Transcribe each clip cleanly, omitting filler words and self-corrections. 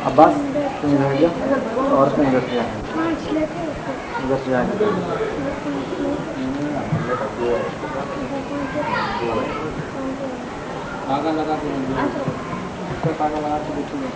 عباس تم ادھر جاؤ اور میں ادھر سے جائیں ادھر سے جائیں دھاگا لگا کے دھاگا لگا کے دیکھیے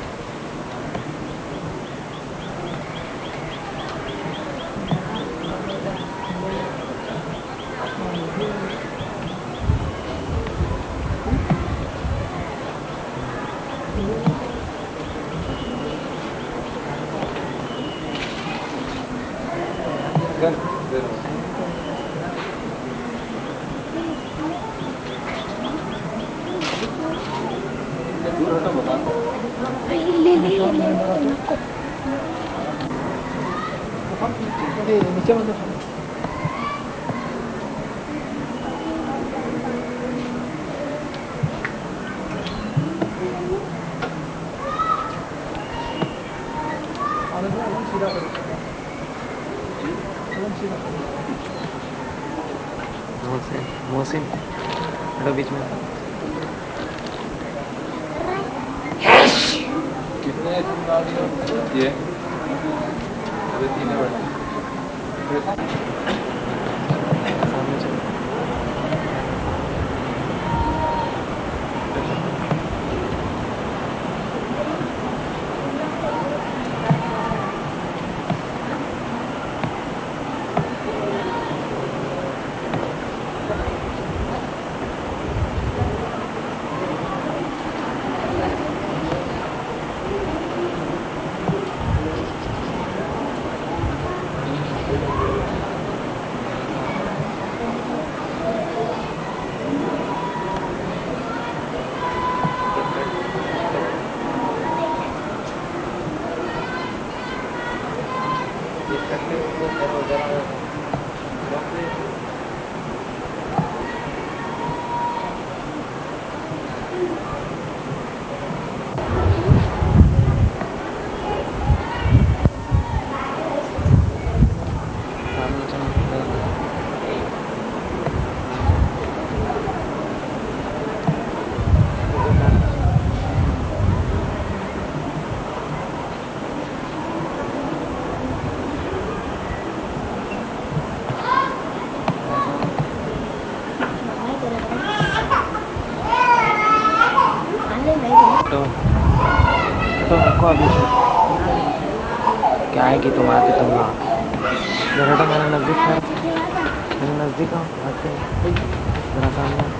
نیچے مطلب محسن بیچ میں کتنے یہ کیا ہے کہ تم آتے تم ذرا تو میرے نزدیک ہے میرے نزدیک آتے ذرا سامنے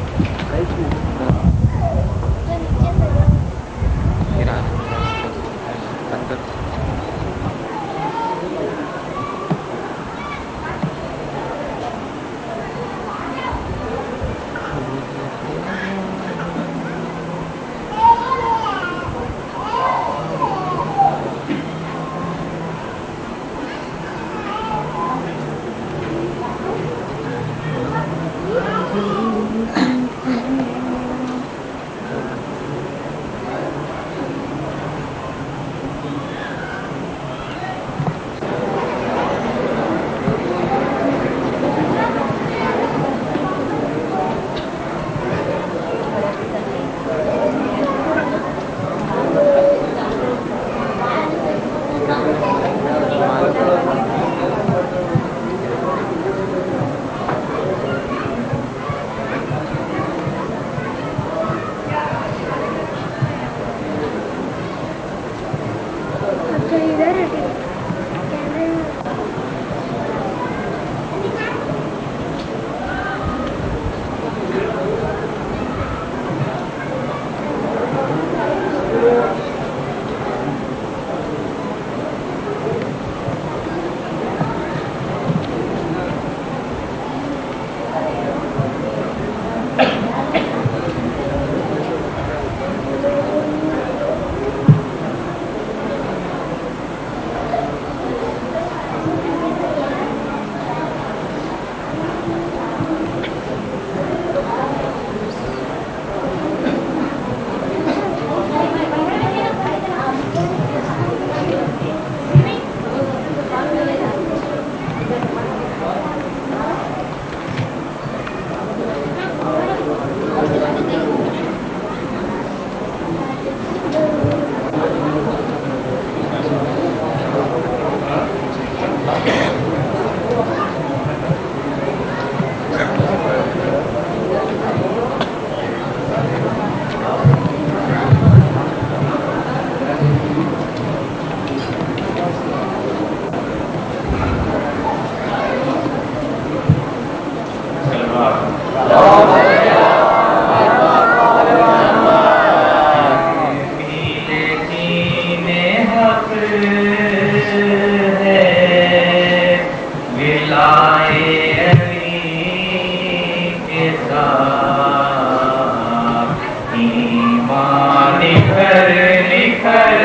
نکھر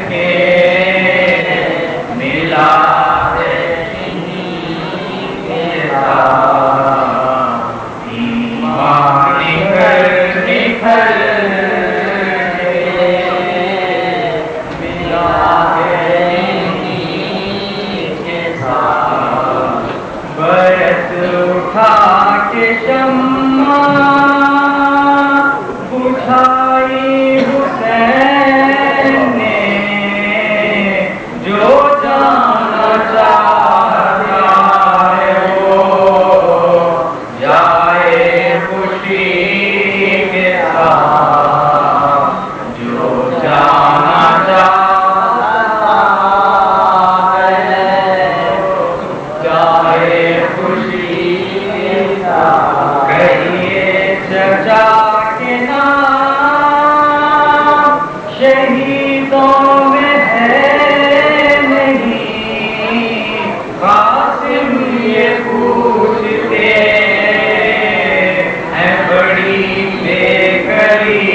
کے ملا ہے اٹھا کے شمع بجھائی حسین نے جو جانا چاہتا ہے وہ جائے خوشی کے ساتھ، جو جانا چاہتا ہے جائے خوشی کے ساتھ۔ کہیے چچا کے نام شہیدوں میں ہے نہیں، قاسم یہ پوچھتے ہیں بڑی بے کری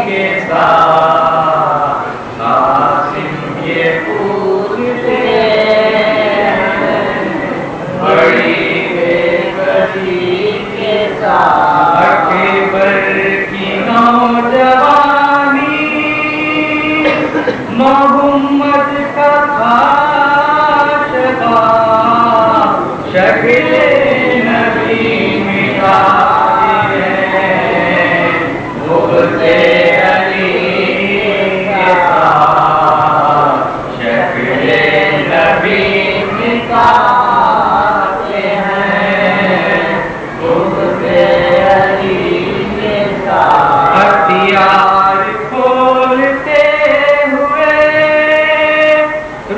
کے ساتھ، قاسم یہ پوچھتے ہیں بڑی بے کری کے ساتھ۔ اکبر کی نوجوانی محمد کا عاشقہ، شکل نبی مٹائی ہے بغض علی کے ساتھ، شکل نبی مٹاتے ہیں بغض علی کے ساتھ۔ ہتھیار کھولتے ہوئے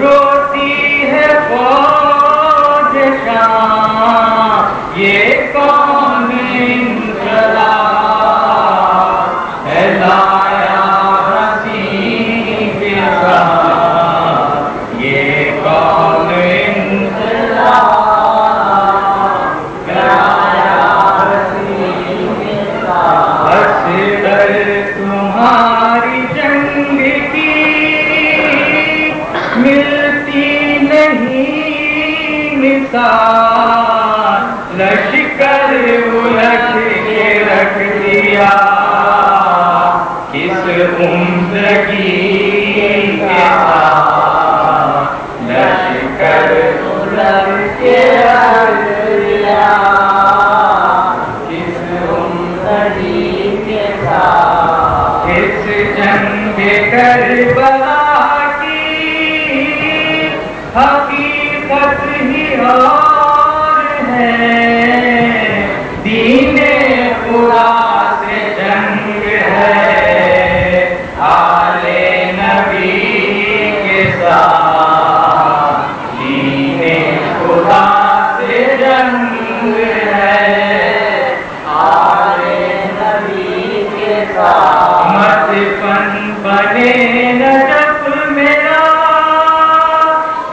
روتی ہے فوج شام، یہ کون انقلاب ہے لایا حسین کے ساتھ، یہ کون انقلاب لایا حسین کے ساتھ۔ اصغر تمہاری جنگ کی ملتی نہیں مثال، لشکر الٹ کے رکھ دیا کس عمدگی کے ساتھ، لشکر الٹ کے رکھ دیا کس عمدگی کے ساتھ۔ اس جنگ کربلا کی حقیقت ہی اور ہے، دین خدا سے جنگ ہے آل نبی کے ساتھ، دین خدا سے جنگ ہے آل نبی کے ساتھ۔ مت پن بنے نجف میرا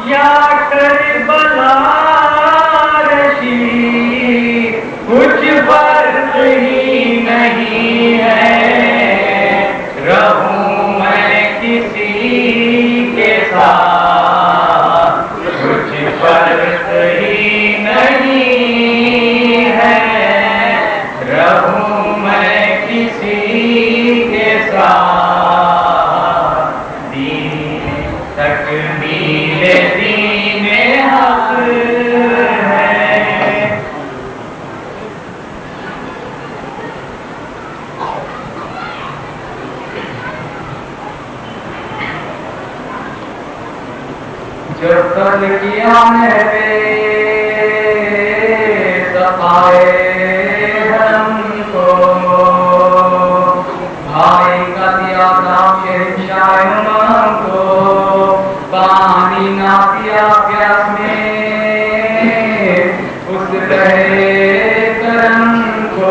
یا کربلا رشید، کچھ فرق ہی نہیں ہے، رہوں میں کسی کے ساتھ، کچھ فرق ہی نہیں ہے، رہوں میں کسی کے ساتھ، دین تکمیل دین حق ہے۔ جو قتل کیا ہے بے صفائے حرم کو، بھائی کا دیا نام شہنشاہ امام کو، پانی نہ پیا پیاس میں اس رہے کرم کو،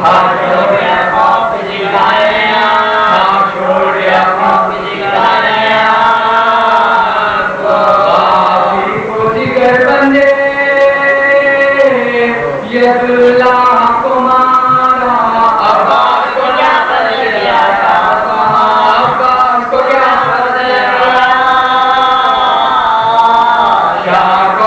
تھا چھوڑیا خوف جگایا، تھا چھوڑیا خوف جگایا، آفی کو جگر بندے ید اللہ کو مارا، عباس کو کیا بدل گیا تھا، عباس کو کیا بدل گیا، شاہ کو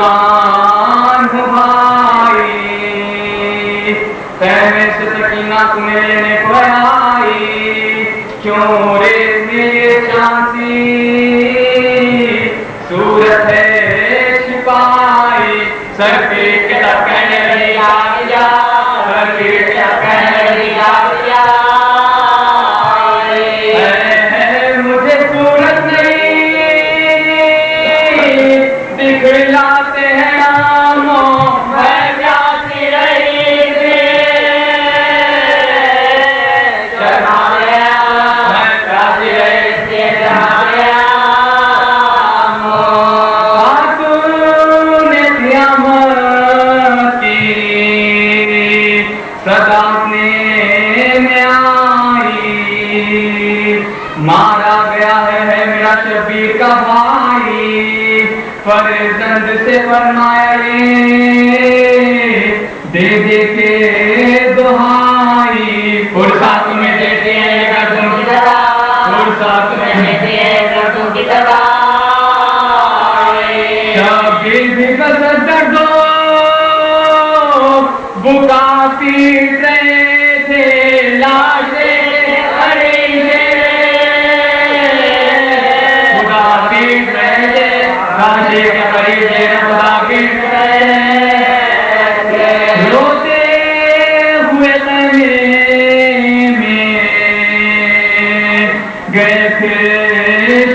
قربان ہو بھائی تیرے سے سکینہ تمہیں لینے کو آئی کیوں رے میرے چانسی صورت ہے چھپائی سر کے کتاب کہنے لگی آ گیا سر کے کتاب کہنے لگی آ گیا مجھے صورت نہیں دکھلاتے ہیں ناموں میں جاتی رہی تھی چڑھا گیا میں جاتی رہی تھی چڑھا گیا خاتون قیامت کی صدا میں آئی مارا گیا ہے میرا شبیر کا بھائی فرزند سے فرمایا دے دے کے دہائی فرصا تمہیں دیتے ہیں گردوں کی دوا فرصا تمہیں دیتے ہیں گردوں کی دوا شبیر بھی قصد دردو بکاتی رہے تھے لاشیں کے قریب روتے ہوئے میں گئے پھر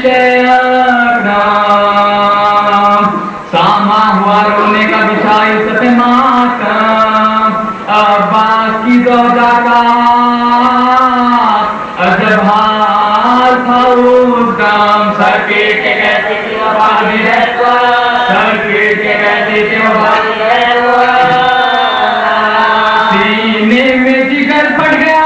ساما ہوا رونے کا بچھائی سب ماتم عباس کی زوجہ کا عجب حال تھا اس دم سر کے کہتی تھی وفادی ہے سر کے کہتی تھی وفادی ہے سینے میں جگر پھٹ گیا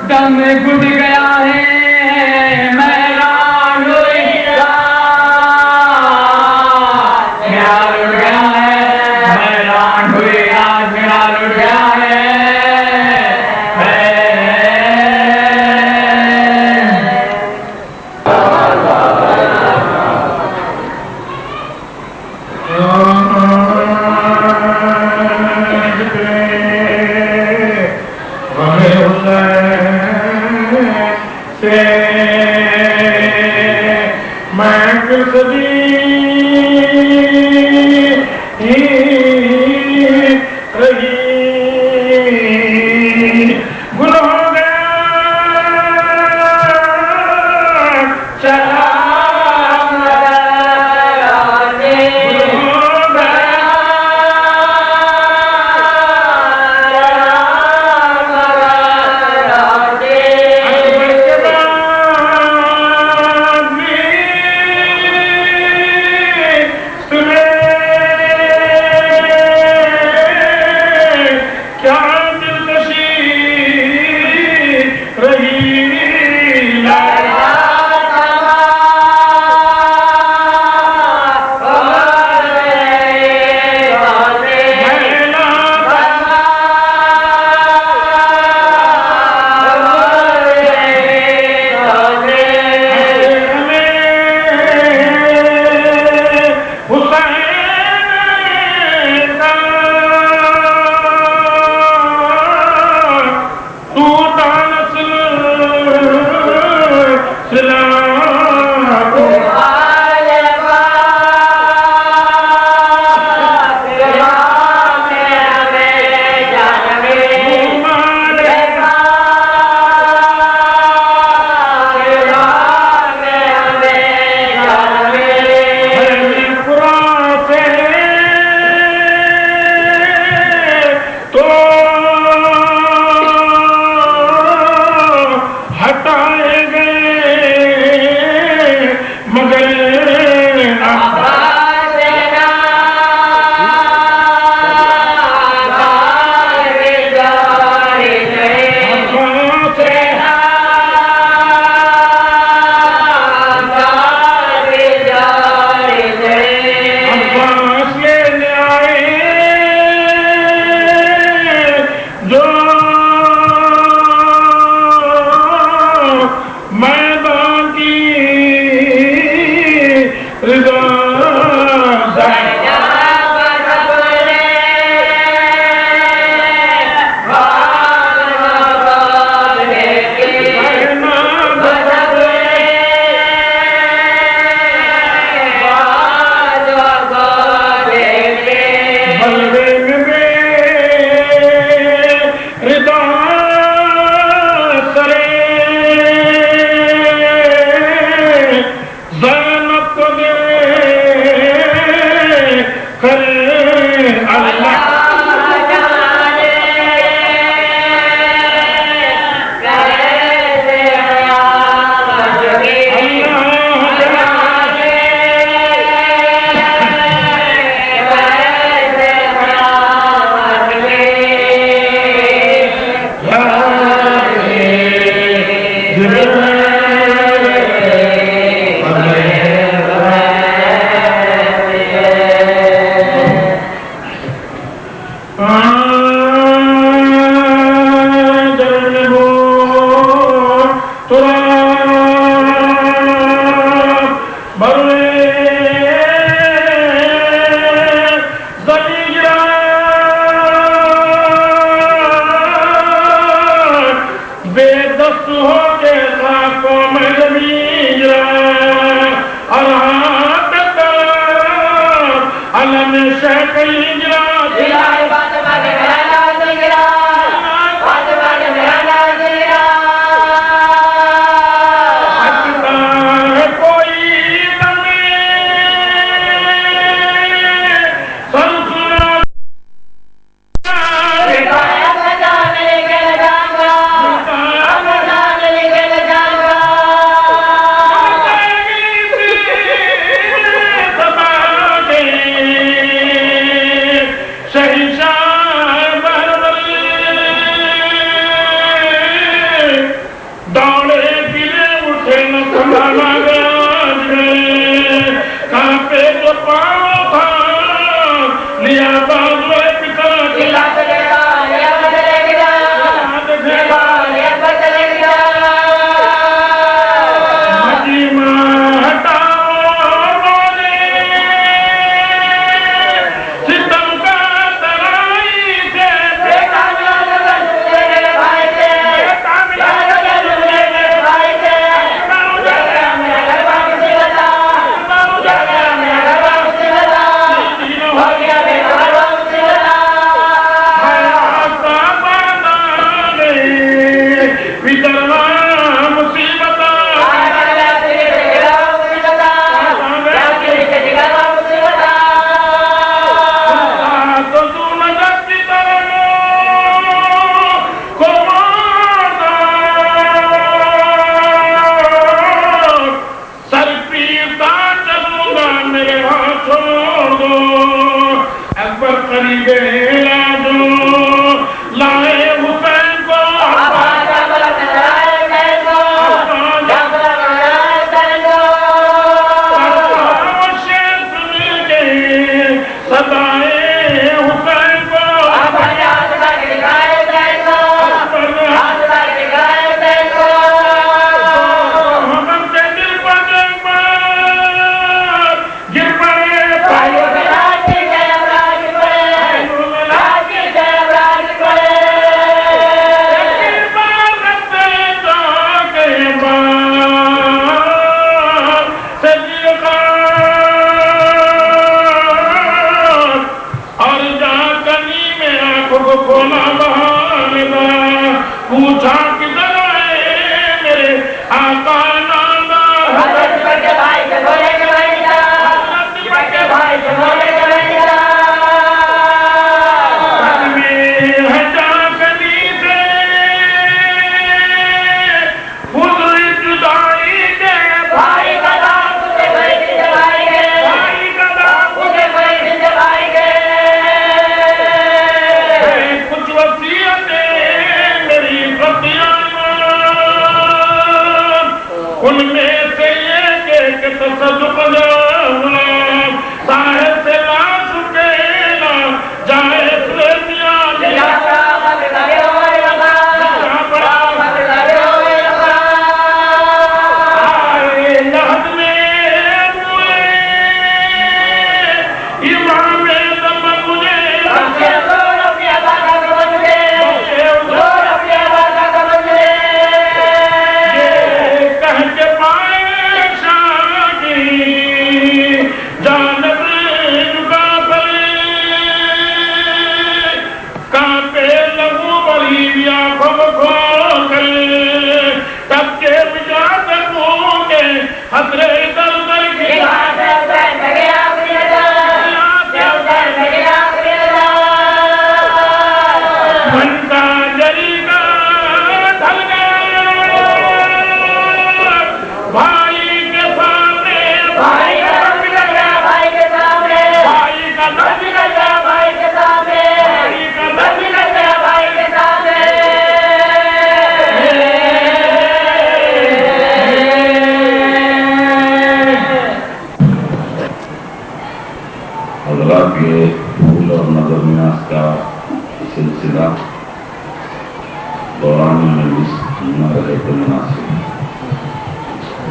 دم گھٹ گیا ہے میران ہوئی میرا لٹ گیا ہے میران ہوئی آج میرا لٹ گیا ہے کہیں گرا فاطمہ کے میرا ناز گرا فاطمہ کے میرا ناز گرا ہٹتا ہے کوئی دمے سنسنا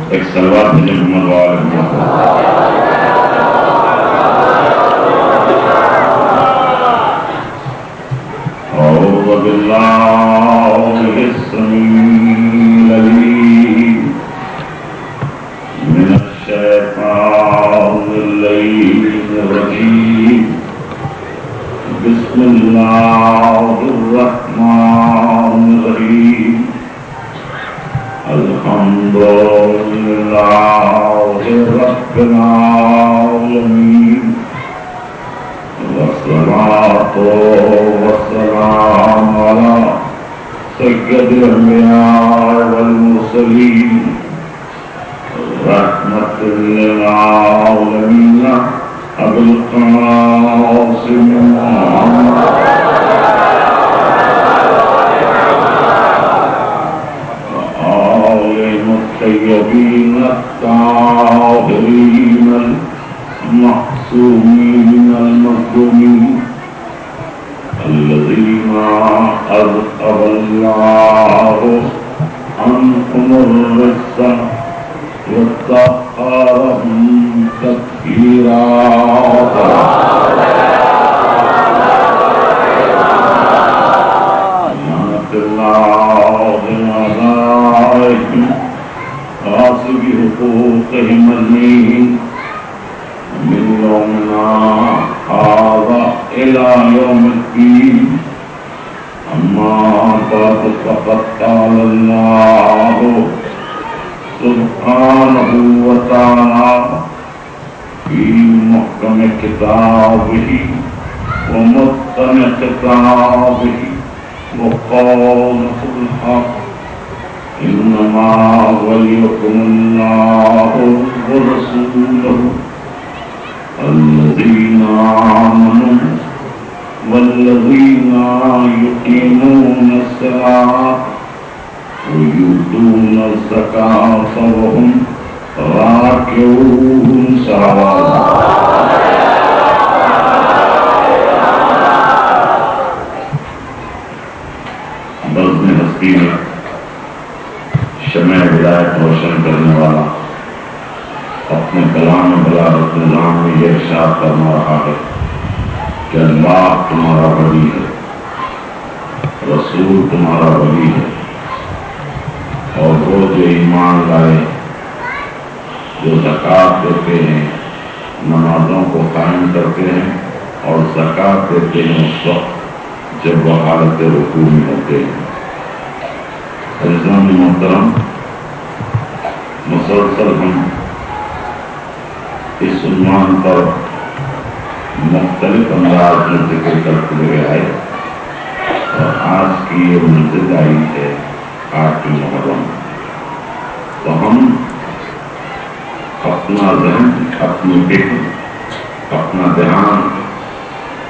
ایک سلوات بھیجیں محمد والے اعوذ باللہ السمیع العلیم من الشیطان اللعین الرجیم بسم الله الرحمن الرحيم الحمد لله رب العالمين والصلاة والسلام على سيد الأنبياء والمرسلين رحمة للعالمين أبي القاسم محمد وآله الطيبين الطاهرين المعصومين المظلومين الذين أذهب الله عنهم الرجس وطهرهم تطهيرا سبحانك اللهم عليهم غاصب حقوقهم المين من يومنا هذا إلى يوم الدين أما بعد فقد قال الله سبحانه وتعالى في محكم كتابه ومتقن كتابه وقوله الحق إنما وليكم الله ورسوله الذين آمنوا والذين يقيمون الصلاة ويؤتون الزكاة وهم راكعون سواء بزم ہستی میں شمع ولایت روشن کرنے والا اپنے کلام بلاغت نظام میں یہ ارشاد فرما رہا ہے کہ اللہ تمہارا ولی ہے، رسول تمہارا ولی ہے، اور وہ جو ایمان لائے، جو زکوٰۃ دیتے ہیں، نمازوں کو قائم کرتے ہیں اور زکوٰۃ دیتے ہیں اس وقت جب وہ حالت رکوع میں ہوتے ہیں۔ عزیزان محترم، مسلسل ہم اس عنوان پر مختلف انداز میں ذکر کرتے ہوئے آئے اور آج کی یہ منزل آئی ہے 8 محرم، تو ہم اپنا ذہن، اپنی فکر، اپنا دھیان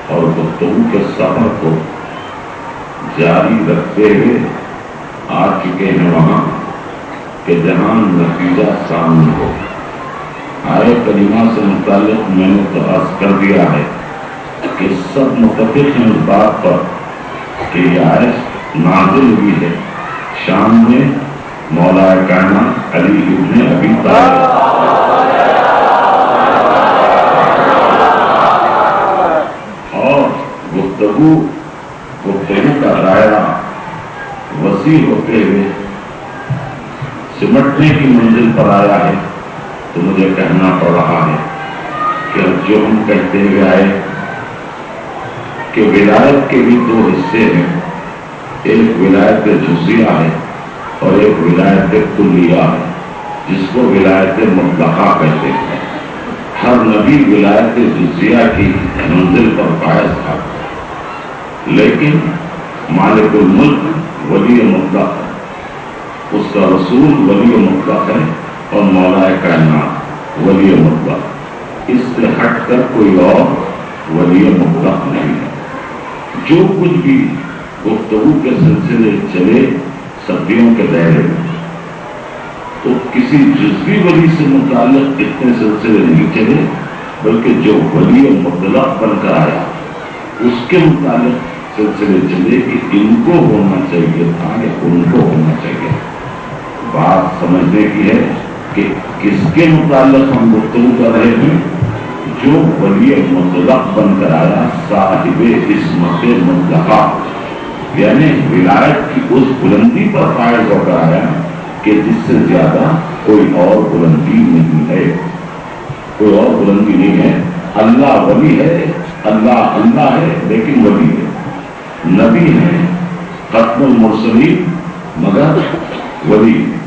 اور گفتگو کے سفر کو جاری رکھتے ہوئے آ چکے ہیں وہاں کہ جہاں نتیجہ سامنے ہو۔ آئے کریمہ سے متعلق میں نے تو عرض کر دیا ہے کہ سب متفق ہیں اس بات پر کہ یہ آیت نازل ہوئی ہے شام میں مولا کائنات علی ابن ابی طالب، اور گفتگو کا دائرہ وسیع ہوتے ہوئے سمٹنے کی منزل پر آیا ہے، تو مجھے کہنا پڑ رہا ہے کہ جو ہم کہتے ہوئے آئے کہ ولایت کے بھی 2 حصے ہیں، ایک ولایت جزیہ ہے اور ایک ولایت کلیہ ہے، جس کو ولایت مطلقہ کہتے ہیں۔ ہر نبی ولایت جزیہ کی منزل پر فائز تھا، لیکن مالک الملک ولی مطلق ہے، اس کا رسول ولی مطلق ہے اور مولا کائنات ولی مطلق، اس سے ہٹ کر کوئی اور ولی مطلق نہیں ہے۔ جو کچھ بھی گفتگو کے سلسلے چلے صدیوں کے دائرے میں، تو کسی جزوی ولی سے متعلق اتنے سلسلے نہیں چلے، بلکہ جو ولی مطلق بن کر آیا اس کے متعلق سلسلے چلے کہ ان کو ہونا چاہیے تھا یا ان کو ہونا چاہیے۔ بات سمجھنے کی ہے کہ کس کے متعلق ہم گفتگو کر رہے ہیں؟ جو ولی مطلق بن کر آیا، صاحب عصمت مطلقہ، یعنی ولایت کی اس بلندی پر فائز ہو کر آیا کہ جس سے زیادہ کوئی اور بلندی نہیں ہے، کوئی اور بلندی نہیں ہے۔ اللہ ولی ہے، اللہ اللہ ہے لیکن ولی ہے، نبی ہے ختم المرسلین مگر ولی ہے۔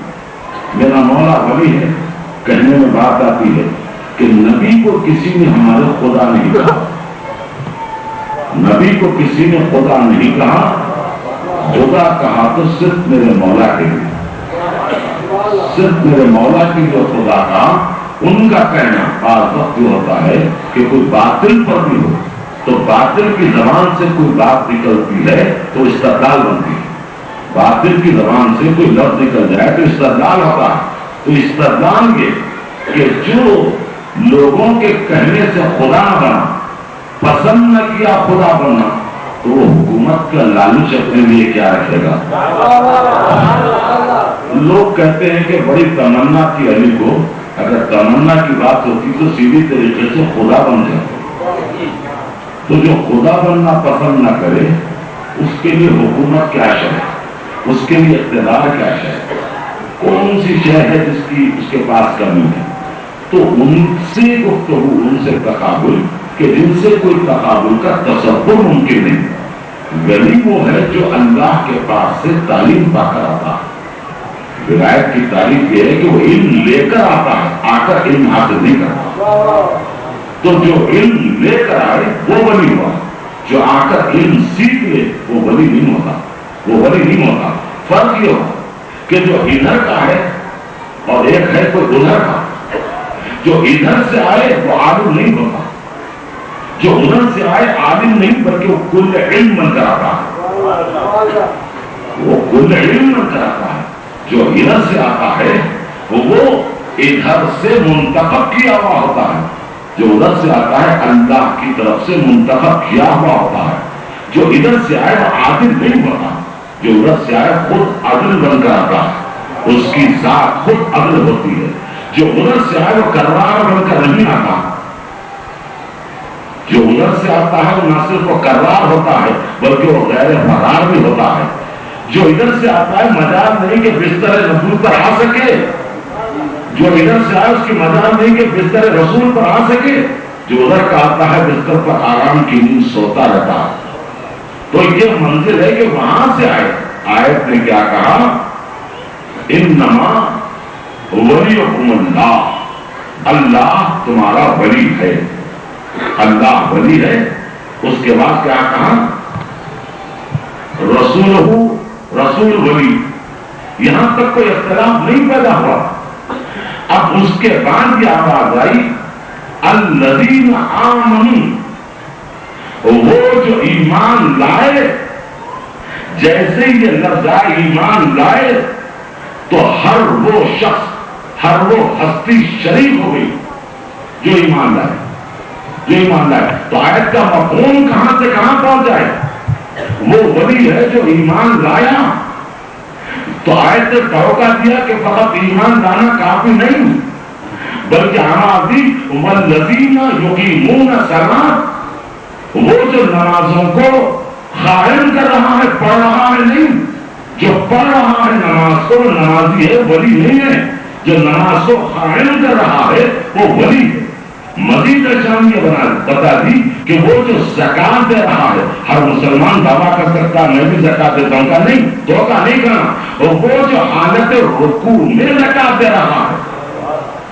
میرا مولا ولی ہے، کہنے میں بات آتی ہے کہ نبی کو کسی نے ہمارے خدا نہیں کہا، نبی کو کسی نے خدا نہیں کہا، خدا کہا تو صرف میرے مولا کے لیے، صرف میرے مولا کے لیے خدا کہا۔ ان کا کہنا بعض وقت یہ ہوتا ہے کہ کوئی باطل پر بھی ہو تو باطل کی زبان سے کوئی بات نکلتی ہے تو استدلال بنتی ہے، باطل کی زبان سے کوئی لفظ نکل جائے تو استدلال ہوتا ہے۔ تو استدلال یہ کہ جو لوگوں کے کہنے سے خدا بنا، پسند نہ کیا خدا بنا، تو وہ حکومت کا لالچ اپنے لیے کیا رکھے گا؟ لوگ کہتے ہیں کہ بڑی تمنا تھی علی کو، اگر تمنا کی بات ہوتی تو سیدھی طریقے سے خدا بن جائے۔ تو جو خدا بننا پسند نہ کرے اس کے لیے حکومت کیا شے ہے، اس کے لیے اقتدار کیا شے ہے، کون سی شے ہے جس کی اس کے پاس کمی ہے؟ تو ان سے گفتگو، ان سے تقابل کہ جن سے کوئی تقابل کا تصور ممکن نہیں۔ ولی وہ ہے جو اللہ کے پاس سے تعلیم پا کر آتا ہے۔ ولایت کی تعریف یہ ہے کہ وہ علم لے کر آتا ہے، آ کر علم حاصل نہیں کرتا۔ تو جو علم لے کر آئے وہ ولی ہوا، جو آ کر علم سیکھ لے وہ ولی نہیں ہوتا، وہ ولی نہیں ہوتا۔ فرق یہ ہوتا کہ جو ادھر کا ہے اور ایک ہے کوئی ادھر کا، جو ادھر سے آئے وہ عالم نہیں ہوتا، جو ادھر سے آئے عالم نہیں بلکہ وہ کل علم بن کر آتا ہے، وہ کل علم بن کر آتا ہے۔ جو ادھر سے آتا ہے وہ ادھر سے منتخب کیا ہوا ہوتا ہے، جو ادھر سے آتا ہے اللہ کی طرف سے منتخب کیا ہوا ہوتا ہے۔ جو ادھر سے آئے وہ عادل نہیں ہوتا، جو ادھر سے آئے خود عدل بن کر آتا ہے، اس کی ذات خود عدل ہوتی ہے۔ جو ادھر سے آئے وہ کرار بن کر نہیں آتا، جو ادھر سے آتا ہے وہ نہ صرف وہ کرار ہوتا ہے بلکہ وہ غیر فرار بھی ہوتا ہے۔ جو ادھر سے آتا ہے مجال نہیں کہ بستر رسول پر آ سکے، جو ادھر سے آئے اس کی مجال نہیں کہ بستر رسول پر آ سکے، جو ادھر کا آتا ہے بستر پر آرام کی نیند سوتا رہتا ہے۔ تو یہ منزل ہے کہ وہاں سے آئے۔ آیت نے کیا کہا؟ انما ولیکم اللہ، اللہ تمہارا ولی ہے، اللہ ولی ہے۔ اس کے بعد کیا کہا؟ رسولہ، رسول ولی۔ یہاں تک کوئی اختلاف نہیں پیدا ہوا۔ اب اس کے بعد یہ آواز آئی الذین آمنوا، وہ جو ایمان لائے۔ جیسے یہ لفظ آئے ایمان لائے تو ہر وہ شخص، ہر وہ ہستی شریک ہو گئی جو ایمان لائے، جو ایمان لائے۔ تو آیت کا مفہوم کہاں سے کہاں پہنچ جائے؟ وہ ولی ہے جو ایمان لایا۔ تو آیت نے توقع دیا کہ فقط ایمان لانا کافی نہیں بلکہ والذین یقیمون الصلاۃ، وہ جو نمازوں کو قائم کر رہا ہے، پڑھ رہا ہے نہیں، جو پڑھ رہا ہے نماز کو نمازی ہے، ولی نہیں ہے۔ جو نماز کو قائم کر رہا ہے وہ ولی ہے۔ مزید شان یہ بتا دی کہ وہ جو زکات دے رہا ہے، ہر مسلمان دعویٰ کر سکتا میں بھی زکات دیتا ہوں کا نہیں، دھوکہ نہیں کرنا۔ وہ جو حالت رکوع میں زکات دے رہا ہے،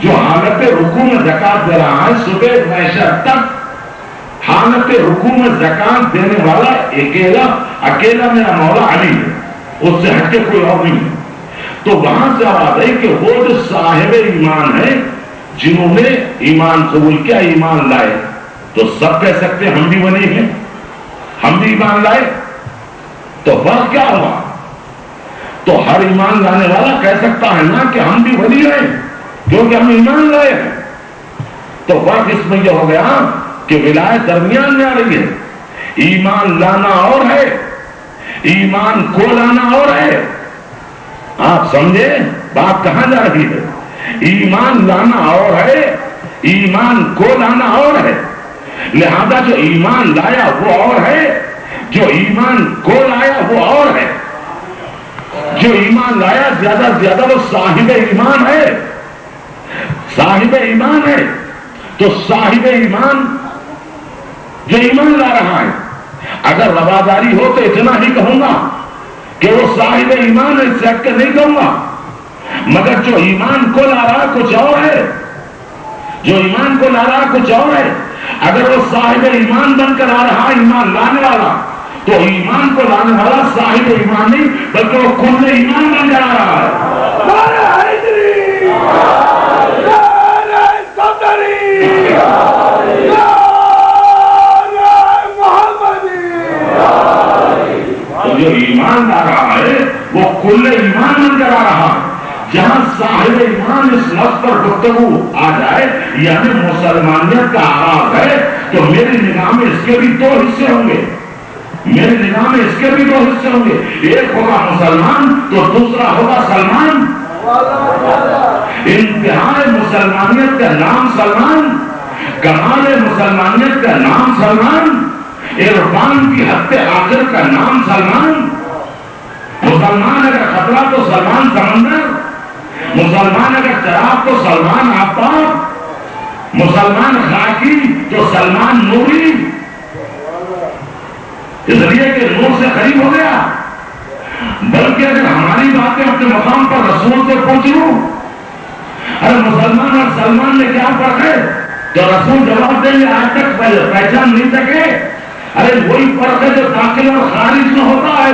جو حالت رکوع میں زکات دے رہا ہے، صبح معشر تک حالت رکوع میں زکات دینے والا اکیلا میرا مولا علی ہے، اس سے ہٹ کے کوئی اور نہیں ہے۔ تو وہاں سے آواز آئی کہ وہ جو صاحب ایمان ہے، جنہوں نے ایمان قبول کیا، ایمان لائے، تو سب کہہ سکتے ہم بھی ولی ہیں، ہم بھی ایمان لائے۔ تو فرق کیا ہوا؟ تو ہر ایمان لانے والا کہہ سکتا ہے نا کہ ہم بھی ولی ہیں کیونکہ ہم ایمان لائے ہیں۔ تو فرق اس میں یہ ہو گیا کہ ولایت درمیان میں آ رہی ہے۔ ایمان لانا اور ہے، ایمان کو لانا اور ہے۔ آپ سمجھے بات کہاں جا رہی ہے؟ ایمان لانا اور ہے، ایمان کو لانا اور ہے۔ لہذا جو ایمان لایا وہ اور ہے، جو ایمان کو لایا وہ اور ہے۔ جو ایمان لایا زیادہ سے زیادہ وہ صاحب ایمان ہے، صاحب ایمان ہے۔ تو صاحب ایمان جو ایمان لا رہا ہے. اگر رواداری ہو تو اتنا ہی کہوں گا کہ وہ صاحب ایمان ہے، اس سے ہٹ کے نہیں کہوں گا. مگر جو ایمان کو لا رہا کچھ اور ہے، جو ایمان کو لا رہا کچھ اور ہے. اگر وہ صاحب ایمان بن کر آ رہا ایمان لانے والا، تو ایمان کو لانے والا صاحب ایمان نہیں بلکہ وہ کل ایمان بن کر آ رہا ہے. تو جو ایمان لا رہا ہے وہ کل ایمان بن کر آ رہا ہے. جہاں صاحب ایمان اس لفظ پر گفتگو آ جائے یعنی مسلمانیت کا آغاز ہے، تو میری نگاہ میں اس کے بھی دو حصے ہوں گے. میری نگاہ میں اس کے بھی دو حصے ہوں گے. ایک ہوگا مسلمان تو دوسرا ہوگا سلمان. انتہائی مسلمانیت کا نام سلمان، کمال مسلمانیت کا نام سلمان، عرفان کی حد آخر کا نام سلمان. مسلمان اگر خطرہ تو سلمان سمندر، مسلمان اگر چراغ تو سلمان آفتاب، مسلمان خاکی تو سلمان نوری. اس لیے کہ نور سے قریب ہو گیا. بلکہ اگر ہماری باتیں اپنے مقام پر رسول سے پوچھ لوں، ارے مسلمان اور سلمان میں کیا فرق ہے، تو رسول جواب دیں گے آج تک پہچان نہیں سکے. ارے وہی فرق ہے جو داخل اور خارج میں ہوتا ہے،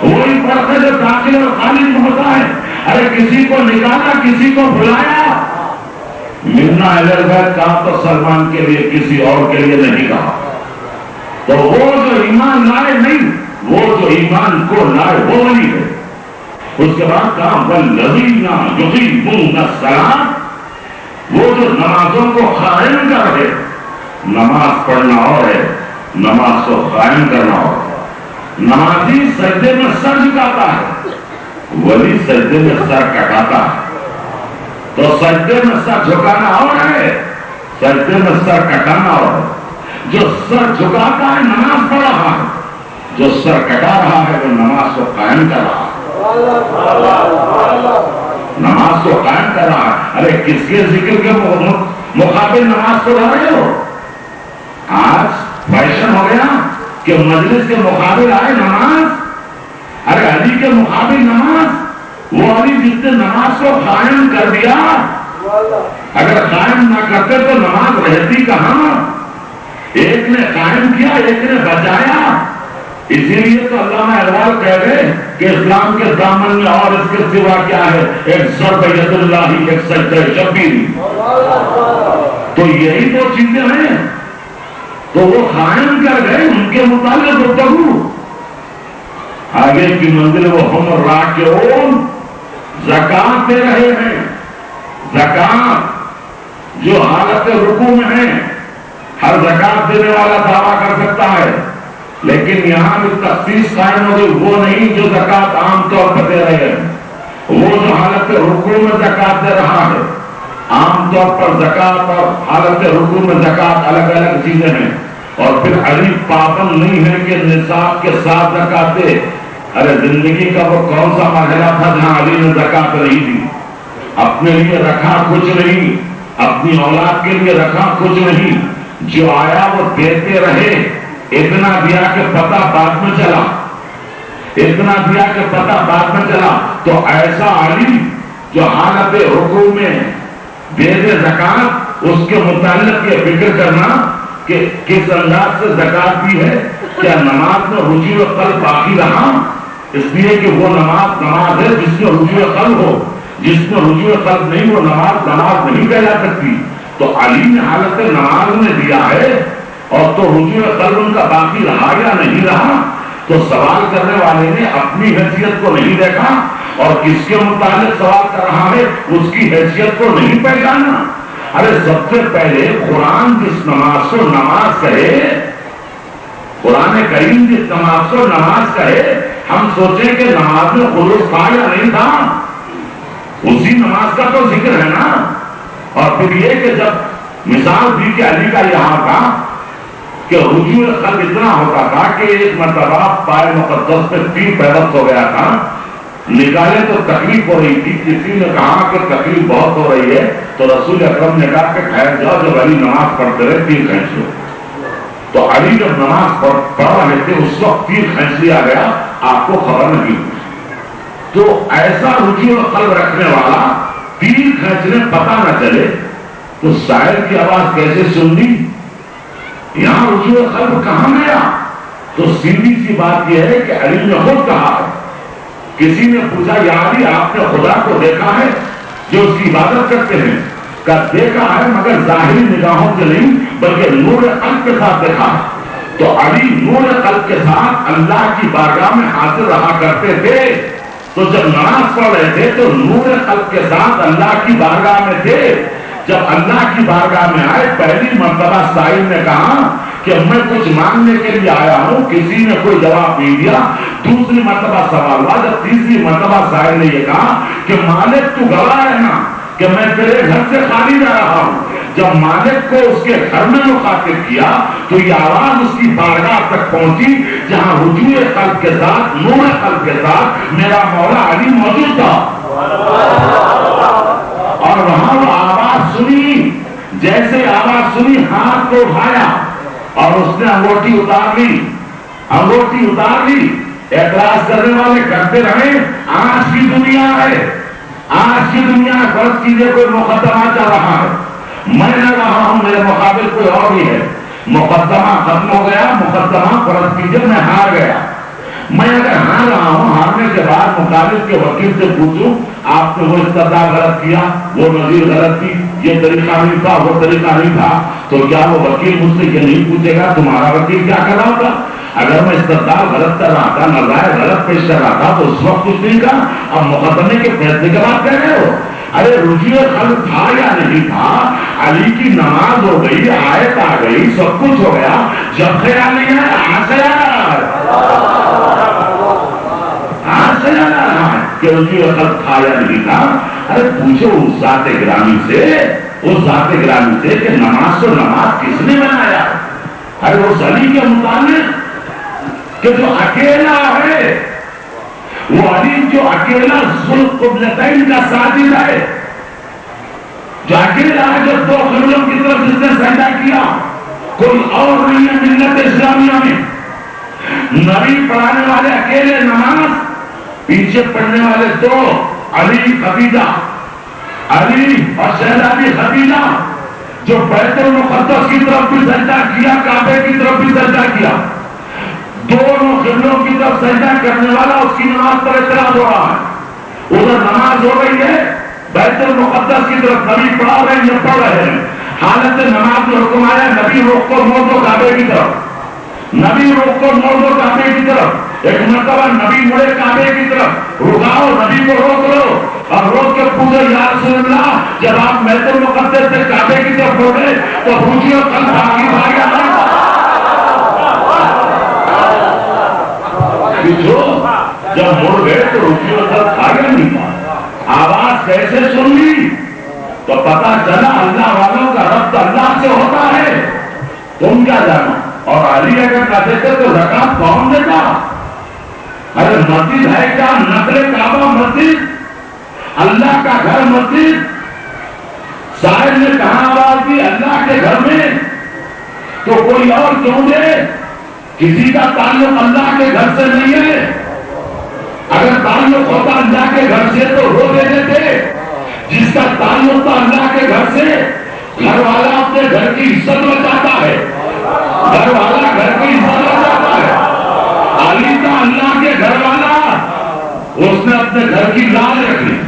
وہی فرق ہے جو داخل اور خارج میں ہوتا ہے. ارے کسی کو نکالا، کسی کو بلایا. ملنا اہل بیت کہا تو سلمان کے لیے، کسی اور کے لیے نہیں کہا. تو وہ جو ایمان لائے نہیں، وہ جو ایمان کو لائے وہ وہی ہے. اس کے بعد کہا والذین یقیمون الصلاۃ، وہ جو نمازوں کو قائم کر رہے. نماز پڑھنا اور ہے، نماز کو قائم کرنا اور. نمازی سجدے میں سر جھکاتا ہے، ولی سجدے میں سر کٹاتا ہے. تو سجدے میں سر جھکانا اور ہے، سجدے میں سر کٹانا اور ہے. جو سر جھکاتا ہے نماز پڑھ رہا ہے، جو سر کٹا رہا ہے وہ نماز کو قائم کر رہا ہے. نماز کو قائم کر رہا ہے. ارے کس کے ذکر کے مقابل نماز پڑھ رہے ہو؟ آج فیشن ہو گیا کہ مجلس کے مقابل آئے نماز. ارے علی کے مقابل نماز، وہ علی جس نے نماز کو قائم کر دیا. اگر قائم نہ کرتے تو نماز رہتی کہاں؟ ایک نے قائم کیا، ایک نے بچایا. اسی لیے تو علامہ اقبال کہہ گئے کہ اسلام کے دامن میں اور اس کے سوا کیا ہے، ایک ضرب ید اللہ، ایک سجدہ شبیر. تو یہی دو چیزیں ہیں. تو وہ قائم کر گئے، ان کے متعلق گفتگو. آگے کی منزل وہ ہم راکعون، زکات دے رہے ہیں. زکات جو حالت رکوع میں ہے، ہر زکات دینے والا دعویٰ کر سکتا ہے، لیکن یہاں بھی تخصیص قائم ہو گئی. وہ نہیں جو زکات عام طور پر دے رہے ہیں، وہ جو حالت رکوع میں زکات دے رہا ہے. عام طور پر زکات اور حالت رکوع میں زکات الگ الگ چیزیں ہیں. اور پھر علی پابند نہیں ہے کہ نصاب کے ساتھ زکات دے. ارے زندگی کا وہ کون سا مرحلہ تھا جہاں علی نے زکات نہیں دی؟ اپنے لیے رکھا کچھ نہیں، اپنی اولاد کے لیے رکھا کچھ نہیں. جو آیا وہ دیتے رہے. اتنا دیا کہ پتہ بعد میں چلا، اتنا دیا کہ پتہ بعد میں چلا. تو ایسا علی جو حالت رکوع میں دے دے زکات، اس کے متعلق یہ فکر کرنا کہ کس انداز سے زکات دی ہے. کیا نماز میں رجوع قلب باقی رہا؟ اس لیے کہ وہ نماز ہے جس میں رجوع قلب ہو. جس میں رجوع قلب نہیں وہ نماز نہیں کہلا سکتی. تو علی نے حالت نماز میں دیا ہے، اور تو رجوع قلب ان کا باقی رہا یا نہیں رہا. تو سوال کرنے والے نے اپنی حیثیت کو نہیں دیکھا، اور کس کے متعلق سوال کر رہا ہے اس کی حیثیت کو نہیں پہچانا. ارے سب سے پہلے قرآن جس نماز کو نماز کہے، قرآن کریم جس نماز کو نماز کہے، ہم سوچیں کہ نماز میں خلوص تھا یا نہیں تھا. اسی نماز کا تو ذکر ہے نا. اور پھر یہ کہ جب مثال دی کہ علی کا یہاں تھا کہ رجوع قلب اتنا ہوتا تھا کہ ایک مرتبہ پائے مقدس میں 3 پیوست ہو گیا تھا. نکالے تو تکلیف ہو رہی تھی. کسی نے کہا کہ تکلیف بہت ہو رہی ہے، تو رسول اکرم نے کہا کہ ٹھہر جاؤ، جب علی نماز پڑھتے رہے 3 کھینچ لو. تو علی جب نماز پڑھ رہے تھے اس وقت تیر کھینچ لیا گیا، آپ کو خبر نہیں ہوئی۔ تو ایسا رجوع قلب رکھنے والا تیر کھینچنے پتہ نہ چلے تو شاعر کی آواز کیسے سننی؟ یہاں رجوع قلب کہاں گیا؟ تو سیدھی سی بات یہ ہے کہ علی نے خود کہا ہے، کسی نے پوچھا یا علی آپ نے خدا کو دیکھا ہے جو اس کی عبادت کرتے ہیں؟ کہ دیکھا ہے مگر ظاہری نگاہوں سے نہیں بلکہ نور قلب کے ساتھ دیکھا ہے۔ تو علی نور قلب کے ساتھ اللہ کی بارگاہ میں حاضر رہا کرتے تھے، تو جب نماز پڑھ رہے تھے تو نور قلب کے ساتھ اللہ کی بارگاہ میں تھے۔ جب اللہ کی بارگاہ میں آئے پہلی مرتبہ سائل نے کہا کہ میں کچھ مانگنے کے لیے آیا ہوں، کسی نے کوئی جواب نہیں دیا۔ دوسری مرتبہ سوال ہوا، جب تیسری مرتبہ سائل نے یہ کہا کہ مالک تو گواہ ہے نا کہ میں تیرے گھر سے خالی جا رہا ہوں۔ جب مالک کو اس کے گھر میں مخاطب کیا تو یہ آواز اس کی بارگاہ تک پہنچی جہاں رجوع قلب کے ساتھ نور قلب کے ساتھ میرا مولا علی موجود تھا، اور وہاں وہ آواز سنی۔ جیسے آواز سنی ہاتھ کو اٹھایا اور اس نے انگوٹھی اتار لی، انگوٹھی اتار لی۔ اعتراض کرنے والے کرتے رہے، آج کی دنیا ہے، آج کی دنیا فرض کیجیے کوئی مقدمہ چل رہا ہے، میں نہ رہا ہوں، میرے مقابل کوئی اور بھی ہے، مقدمہ ختم ہو گیا، مقدمہ فرض کیجیے میں ہار گیا، میں اگر ہار رہا ہوں، ہارنے کے بعد مخالف کے وکیل سے پوچھوں آپ نے وہ استدعا غلط کیا، وہ نظیر غلط تھی، یہ طریقہ نہیں تھا، وہ طریقہ نہیں تھا، تو کیا وہ وکیل مجھ سے یہ نہیں پوچھے گا تمہارا وکیل کیا کر رہا تھا؟ اگر میں استدعا غلط کر رہا تھا، نظائر غلط پیش کر رہا تھا تو اس وقت کچھ نہیں کہا، اب مقدمے کے فیصلے کے بعد کہہ رہے ہو؟ ارے رجوع قلب تھا یا نہیں تھا؟ علی کی نماز ہو گئی، آیت آ گئی، سب کچھ ہو گیا، جب خیال نہیں آیا آج سے آ رہا ہے کہ رجوع قلب تھا یا نہیں تھا۔ ارے پوچھو اس ذات گرامی سے، اس ذات گرامی سے کہ نماز تو نماز کس نے بنایا؟ ارے اس علی کے مطابق کہ جو اکیلا ہے، وہ علی جو اکیلا ذوالقبلتین کا ساجد ہے، جو اکیلا ہے، جو دو قبلوں کی طرف جس نے سجدہ کیا، کوئی اور نہیں ہے ملت اسلامیہ میں۔ نبی پڑھانے والے اکیلے نماز، پیچھے پڑھنے والے دو، علی خدیجہ، علی اور شہزادی خدیجہ، جو بیت المقدس کی طرف بھی سجدہ کیا، کعبے کی طرف بھی سجدہ کیا، دونوں قبلوں کی طرف سجدہ کرنے والا اس کی نماز پر اعتراض ہو رہا ہے۔ ادھر نماز ہو رہی ہے، بیت المقدس کی طرف نبی پڑھا رہے ہیں، پڑھ رہے ہیں، حالت نماز میں حکم آیا نبی روک کو موڑ دو کعبے کی طرف، نبی روک کو موڑ دو کعبے کی طرف۔ ایک مرتبہ نبی مڑے کعبے کی طرف، رکاؤ، نبی کو روک لو اور روک کے پوچھو یا رسول اللہ جب آپ بیت المقدس سے کعبے کی طرف مڑے تو رجوع قلب باقی رہ گیا؟ جب مڑ گئے تو رجوع قلب تھا یا نہیں تھا؟ آواز کیسے سن لی؟ تو پتا چلا اللہ والوں کا ربط اللہ سے ہوتا ہے، تم کیا جانا؟ اور علی اگر نہ دیتے تو زکات کون دیتا؟ ارے مسجد ہے کیا؟ نقل کعبہ مسجد، اللہ کا گھر مسجد۔ صاحب نے کہاں آواز دی؟ اللہ کے گھر میں، تو کوئی اور کیوں دے؟ کسی کا تعلق اللہ کے گھر سے نہیں ہے، اگر تعلق ہوتا اللہ کے گھر سے تو وہ دے دیتے، جس کا تعلق تھا اللہ کے گھر سے، گھر والا اپنے گھر کی عزت بچاتا ہے، گھر والا گھر کی عزت بچاتا ہے۔ علی کا اللہ کے گھر والا، اس نے اپنے گھر کی لاج رکھ لی،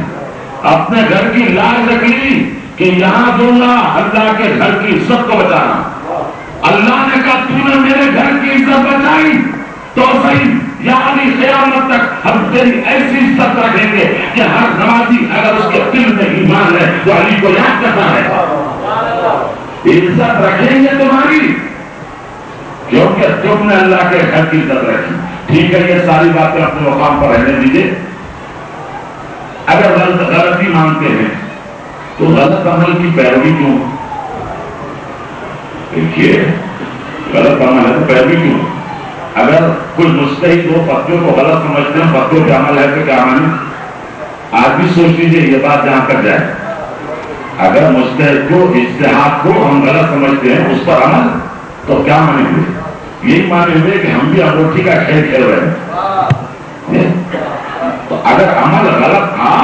اپنے گھر کی لاج رکھ لی کہ یہاں دوں گا اللہ کے گھر کی عزت کو بچانا۔ اللہ نے کہا تو نے میرے گھر کی عزت بچائی تو صحیح، یعنی قیامت تک ہم تیری ایسی عزت رکھیں گے کہ ہر نمازی اگر اس کے دل میں ایمان ہے تو علی کو یاد کرتا ہے، عزت رکھیں گے تمہاری، کیونکہ تم نے اللہ کے گھر کی عزت رکھی۔ ٹھیک ہے، یہ ساری باتیں اپنے مقام پر رہنے دیجیے۔ اگر غلطی مانتے ہیں تو غلط عمل کی پیروی کیوں؟ دیکھیے غلط عمل ہے تو پیروی کیوں؟ اگر کوئی مجتہد ہو فتوے کو غلط سمجھتے ہیں، فتوے پہ عمل ہے تو کیا عمل ہے؟ آج بھی سوچ لیجیے یہ بات جہاں تک جائے، اگر مجتہد کو اجتہاد کو ہم غلط سمجھتے ہیں اس پر عمل تو کیا مانے ہوئے؟ یہی مانے ہوئے کہ ہم بھی انگوٹھی کا کھیل کھیل رہے ہیں. تو اگر عمل غلط تھا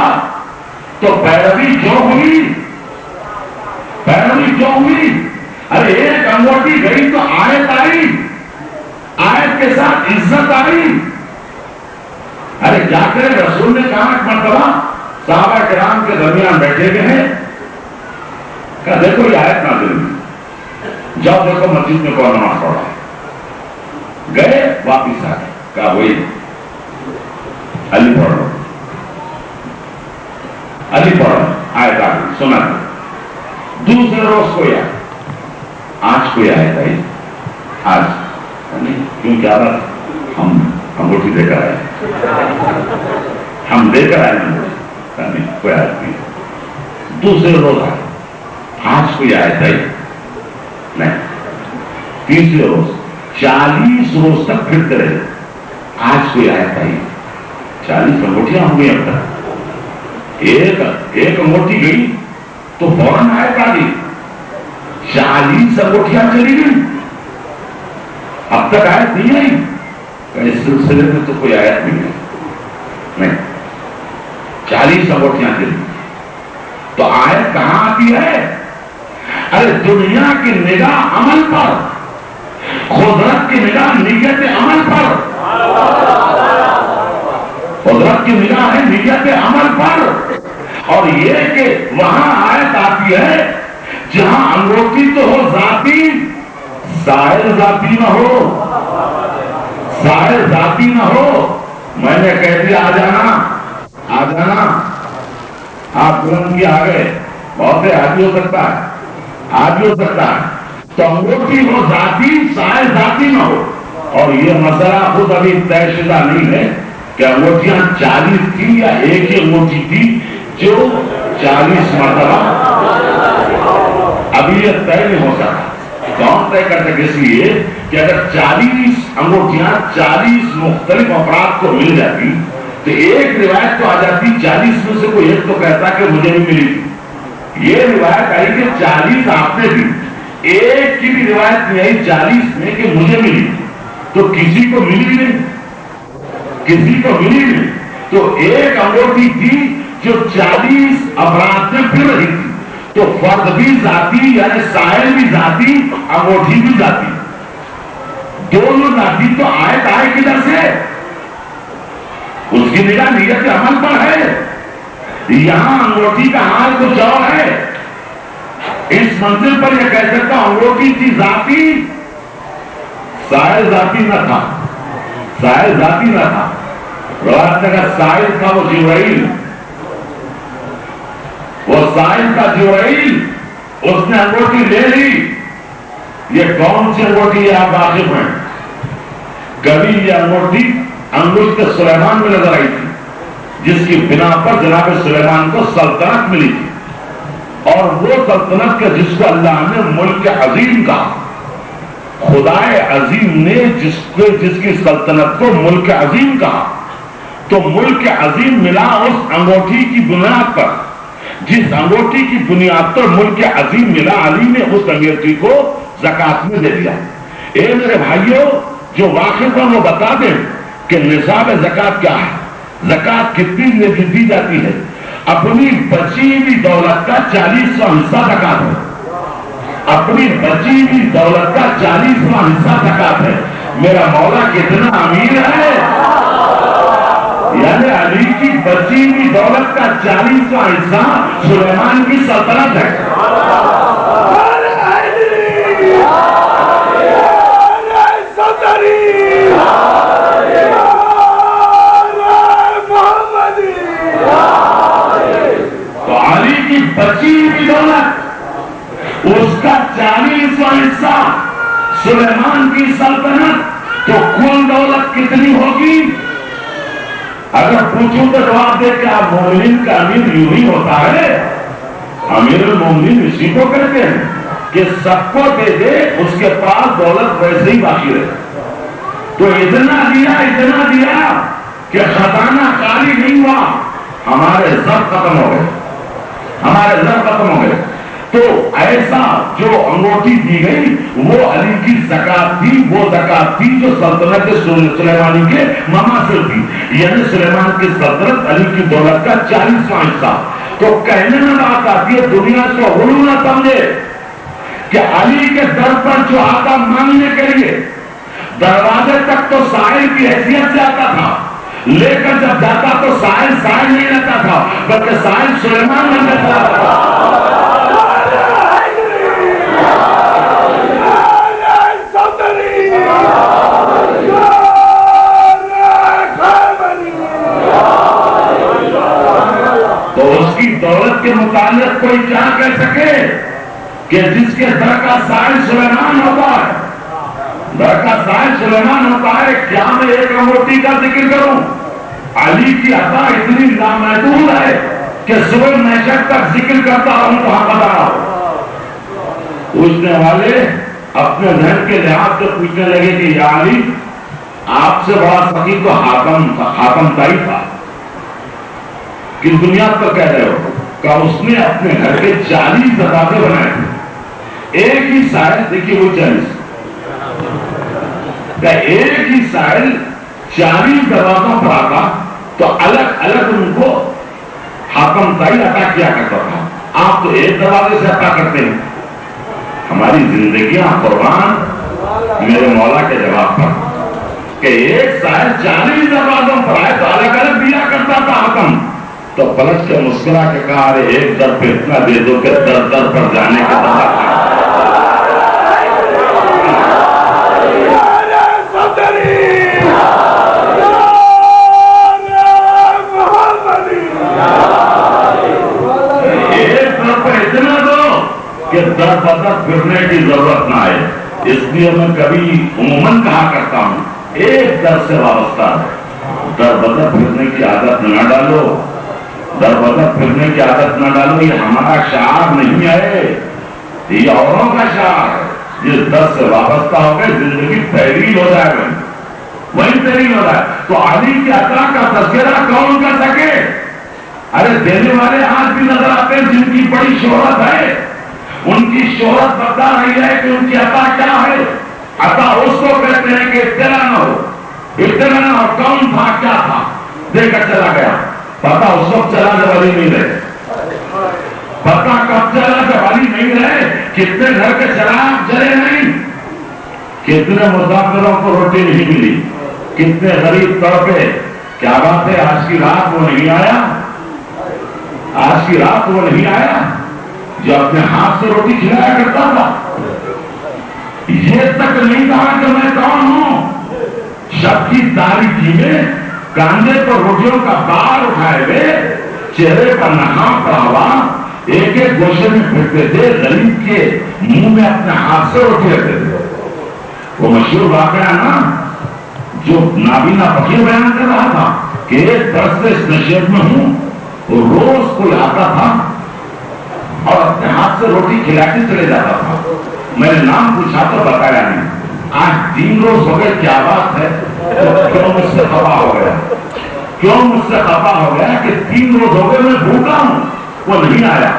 تو پیروی کیوں ہوئی؟ پیروی کیوں ہوئی؟ ارے ایک انگوٹھی گئی تو آیت آئی، آیت کے ساتھ عزت آئی. ارے کیا کرے، رسول نے کہا ایک مرتبہ صحابہ کرام کے درمیان بیٹھے ہوئے ہیں، کہا دیکھو یہ آیت نازل ہوئی، جاؤ دیکھو مسجد میں کون نماز پڑھ رہا ہے. گئے واپس آ گئے، کہا وہی علی پڑھ رہا، علی پڑھ رہا، آیت آ گئی، سنا دیا. دوسرے روز کوئی آئے، آج کوئی آیت آئی، آج کیوں کیا بات؟ ہم انگوٹھی دے کر آئے، ہم دے کر آئے نہیں، کوئی آیت نہیں. دوسرے روز آئے، آج کوئی آیت آئی نہیں. تیسرے روز 40 روز تک پھرتے رہے، آج کوئی آیت آئی. 40 انگوٹھیاں ہو گئی اب تک. ایک انگوٹھی گئی تو فوراً آیت آ گئی. 40 انگوٹھیاں چلی گئی، اب تک آیت نہیں آئی. اس سلسلے میں تو کوئی آیت نہیں. 40 انگوٹھیاں چلی تو آیت کہاں آتی ہے؟ ارے دنیا کی نگاہ عمل پر، قدرت کی نگاہ نیت عمل پر. قدرت کی نگاہ ہے نیت عمل پر. اور یہ کہ وہاں آیت آتی ہے جہاں انگوٹھی تو ہو ذاتی، ظاہر ذاتی نہ ہو، ظاہر ذاتی نہ ہو. میں نے کہہ دیا آ جانا، آ جانا، آپ ترنت کی آ گئے. بہت آج بھی ہو سکتا ہے، آج بھی ہو سکتا ہے. تو انگوٹھی ہو ذاتی، ظاہر ذاتی نہ ہو. اور یہ مسئلہ خود ابھی طے شدہ نہیں ہے کہ انگوٹھیاں 40 تھی یا ایک ہی انگوٹھی تھی جو 40 مرتبہ. ابھی یہ طے نہیں ہو سکتا. کون طے کر سکے؟ اس لیے کہ اگر 40 انگوٹھیاں 40 مختلف افراد کو مل جاتی تو ایک روایت تو آ جاتی 40 میں سے کوئی ایک تو کہتا کہ مجھے بھی ملی تھی. یہ روایت آئی کہ 40 آپ نے دی، ایک کی بھی روایت نہیں آئی 40 میں کہ مجھے ملی. تو کسی کو ملی نہیں، کسی کو ملی نہیں. تو ایک انگوٹھی تھی جو 40 افراد میں پھر رہی تھی. تو فرد بھی ذاتی یعنی سائل بھی ذاتی، انگوٹھی بھی ذاتی، دونوں ذاتی. تو آیت آئے کدھر سے؟ اس کی نگاہ نیت عمل پر ہے. یہاں انگوٹھی کا حال کچھ اور ہے. اس منزل پر یہ کہہ سکتا انگوٹھی تھی ذاتی، سائل ذاتی نہ تھا، سائل ذاتی نہ تھا. روایت کا سائل تھا وہ جبرائیل، وہ سائل کا جبرائیل. اس نے انگوٹھی لے لی. یہ کون سی انگوٹھی ہے آپ واقف ہیں؟ کبھی یہ انگوٹھی انگشت سلیمان میں نظر آئی تھی جس کی بنا پر جناب سلیمان کو سلطنت ملی تھی. اور وہ سلطنت کا جس کو اللہ نے ملک عظیم کہا. خدائے عظیم نے جس کی سلطنت کو ملک عظیم کہا. تو ملک عظیم ملا اس انگوٹھی کی بنیاد پر. جس انگوٹھی کی بنیاد پر ملک عظیم ملا، علی نے اس انگوٹھی کو زکات میں دے دیا. اے میرے بھائیوں جو واقف ہیں وہ بتا دیں کہ نصاب زکات کیا ہے، زکات کتنی دی جاتی ہے. اپنی بچی ہوئی دولت کا 40واں حصہ زکات ہے. اپنی بچی ہوئی دولت کا 40واں حصہ زکات ہے. میرا مولا کتنا امیر ہے، یعنی علی کی بچی ہوئی دولت کا 40واں حصہ سلیمان کی سلطنت ہے. تو علی کی بچی ہوئی دولت، اس کا 40واں حصہ سلیمان کی سلطنت. تو کل دولت کتنی ہوگی؟ اگر پوچھوں تو جواب دے کہ آپ مومنین کا امیر یوں ہی ہوتا ہے. امیر المومنین اسی کو کہتے ہیں کہ سب کو دے دے، اس کے پاس دولت ویسے ہی باقی رہے. تو اتنا دیا کہ خزانہ خالی نہیں ہوا. ہمارے زر ختم ہو گئے، ہمارے زر ختم ہو گئے. تو ایسا جو انگوٹھی دی گئی وہ علی کی زکات تھی، وہ زکات تھی جو سلطنت سلیمانی کے مماثل تھی، یعنی سلیمان کی سلطنت علی کی دولت کا 40واں حصہ۔ تو کہنے میں بات آتی ہے دنیا کو غلو نہ سمجھے کہ علی کے در پر جو آتا مانگنے کے لیے دروازے تک تو سائل کی حیثیت سے آتا تھا، لے کر جب جاتا تو سائل نہیں رہتا تھا بلکہ سائل سلیمان بن جاتا تھا۔ تو اس کی دولت کے متعلق کوئی کیا کہہ سکے کہ جس کے در کا سائل سلیمان ہوتا ہے، در کا سائل سلیمان ہوتا ہے، کیا میں ایک انگوٹھی کا ذکر کروں؟ علی کی عطا اتنی لامحدود ہے کہ صبح محشر تک ذکر کرتا ہوں تو ہاں بتا رہا ہوں۔ پوچھنے والے اپنے ذہن کے لحاظ سے پوچھنے لگے کہ یا علی، آپ سے بڑا فقیر تو حاتم طائی تھا، کس دنیا پر کہہ رہے ہو؟ کہ اس نے اپنے گھر کے 40 دروازے بنائے تھے، ایک ہی سائل، دیکھیے وہ 40 کہ ایک ہی سائل 40 دروازوں پر آتا تو الگ الگ ان کو حاتم طائی عطا کیا کرتا تھا۔ آپ تو ایک دروازے سے عطا کرتے ہیں۔ ہماری زندگیاں قربان میرے مولا کے جواب پر کہ ایک سائل 40 دروازوں پر آئے تو الگ الگ دیا کرتا تھا حاتم۔ تو پلٹ کے مسکرا کے کہا ارے ایک در پہ اتنا دے دو کہ در در پر جانے کا دفعہ۔ ایک در پہ اتنا دو کہ در بدر پھرنے کی ضرورت نہ آئے۔ اس لیے میں کبھی عموماً کہا کرتا ہوں ایک در سے وابستہ در بدر پھرنے کی عادت نہ ڈالو، در بدر پھرنے کی عادت نہ ڈالو۔ یہ ہمارا شعار نہیں ہے، یہ اوروں کا شعار ہے۔ جس در سے وابستہ ہو گئے زندگی تحریر ہو جائے گا، وہی تحریر ہو جائے۔ تو علی کی عطا کا تذکرہ کون کر سکے؟ ارے دینے والے آج بھی نظر آتے ہیں جن کی بڑی شہرت ہے، ان کی شہرت بتا رہی ہے کہ ان کی عطا کیا ہے۔ عطا اس کو کہتے ہیں کہ اطلاع نہ ہو، اطلاع نہ ہو کون تھا کیا تھا، دے کر چلا گیا۔ پتا اس وقت چلا جب علی نہیں رہے، پتا کب چلا جب علی نہیں رہے۔ کتنے گھر کے چراغ جلے نہیں، کتنے مسافروں کو روٹی نہیں ملی، کتنے غریب تڑپے۔ کیا بات ہے آج کی رات وہ نہیں آیا، آج کی رات وہ نہیں آیا جو اپنے ہاتھ سے روٹی کھلایا کرتا تھا۔ یہ تک نہیں کہا کہ میں کون ہوں۔ شب کی تاریکی میں کاندھے پر روٹیوں کا بار اٹھائے ہوئے، چہرے پر نقاب پڑا ہوا، ایک ایک گوشے میں پھرتے تھے، غریب کے منہ میں اپنے ہاتھ سے روٹی رکھتے تھے۔ وہ مشہور واقعہ نا جو نابینا فقیر بیان کر رہا تھا کہ ایک برس سے اس نشیب میں ہوں، وہ روز کوئی آتا تھا اور اپنے ہاتھ سے روٹی کھلا کے چلے جاتا تھا۔ میں نے نام پوچھا تو بتایا نہیں۔ آج 3 روز ہو گئے، کیا بات ہے؟ تو کیوں مجھ سے خفا ہو گیا، کیوں مجھ سے خفا ہو گیا کہ 3 روز ہو گئے میں بھوکا ہوں، وہ نہیں آیا۔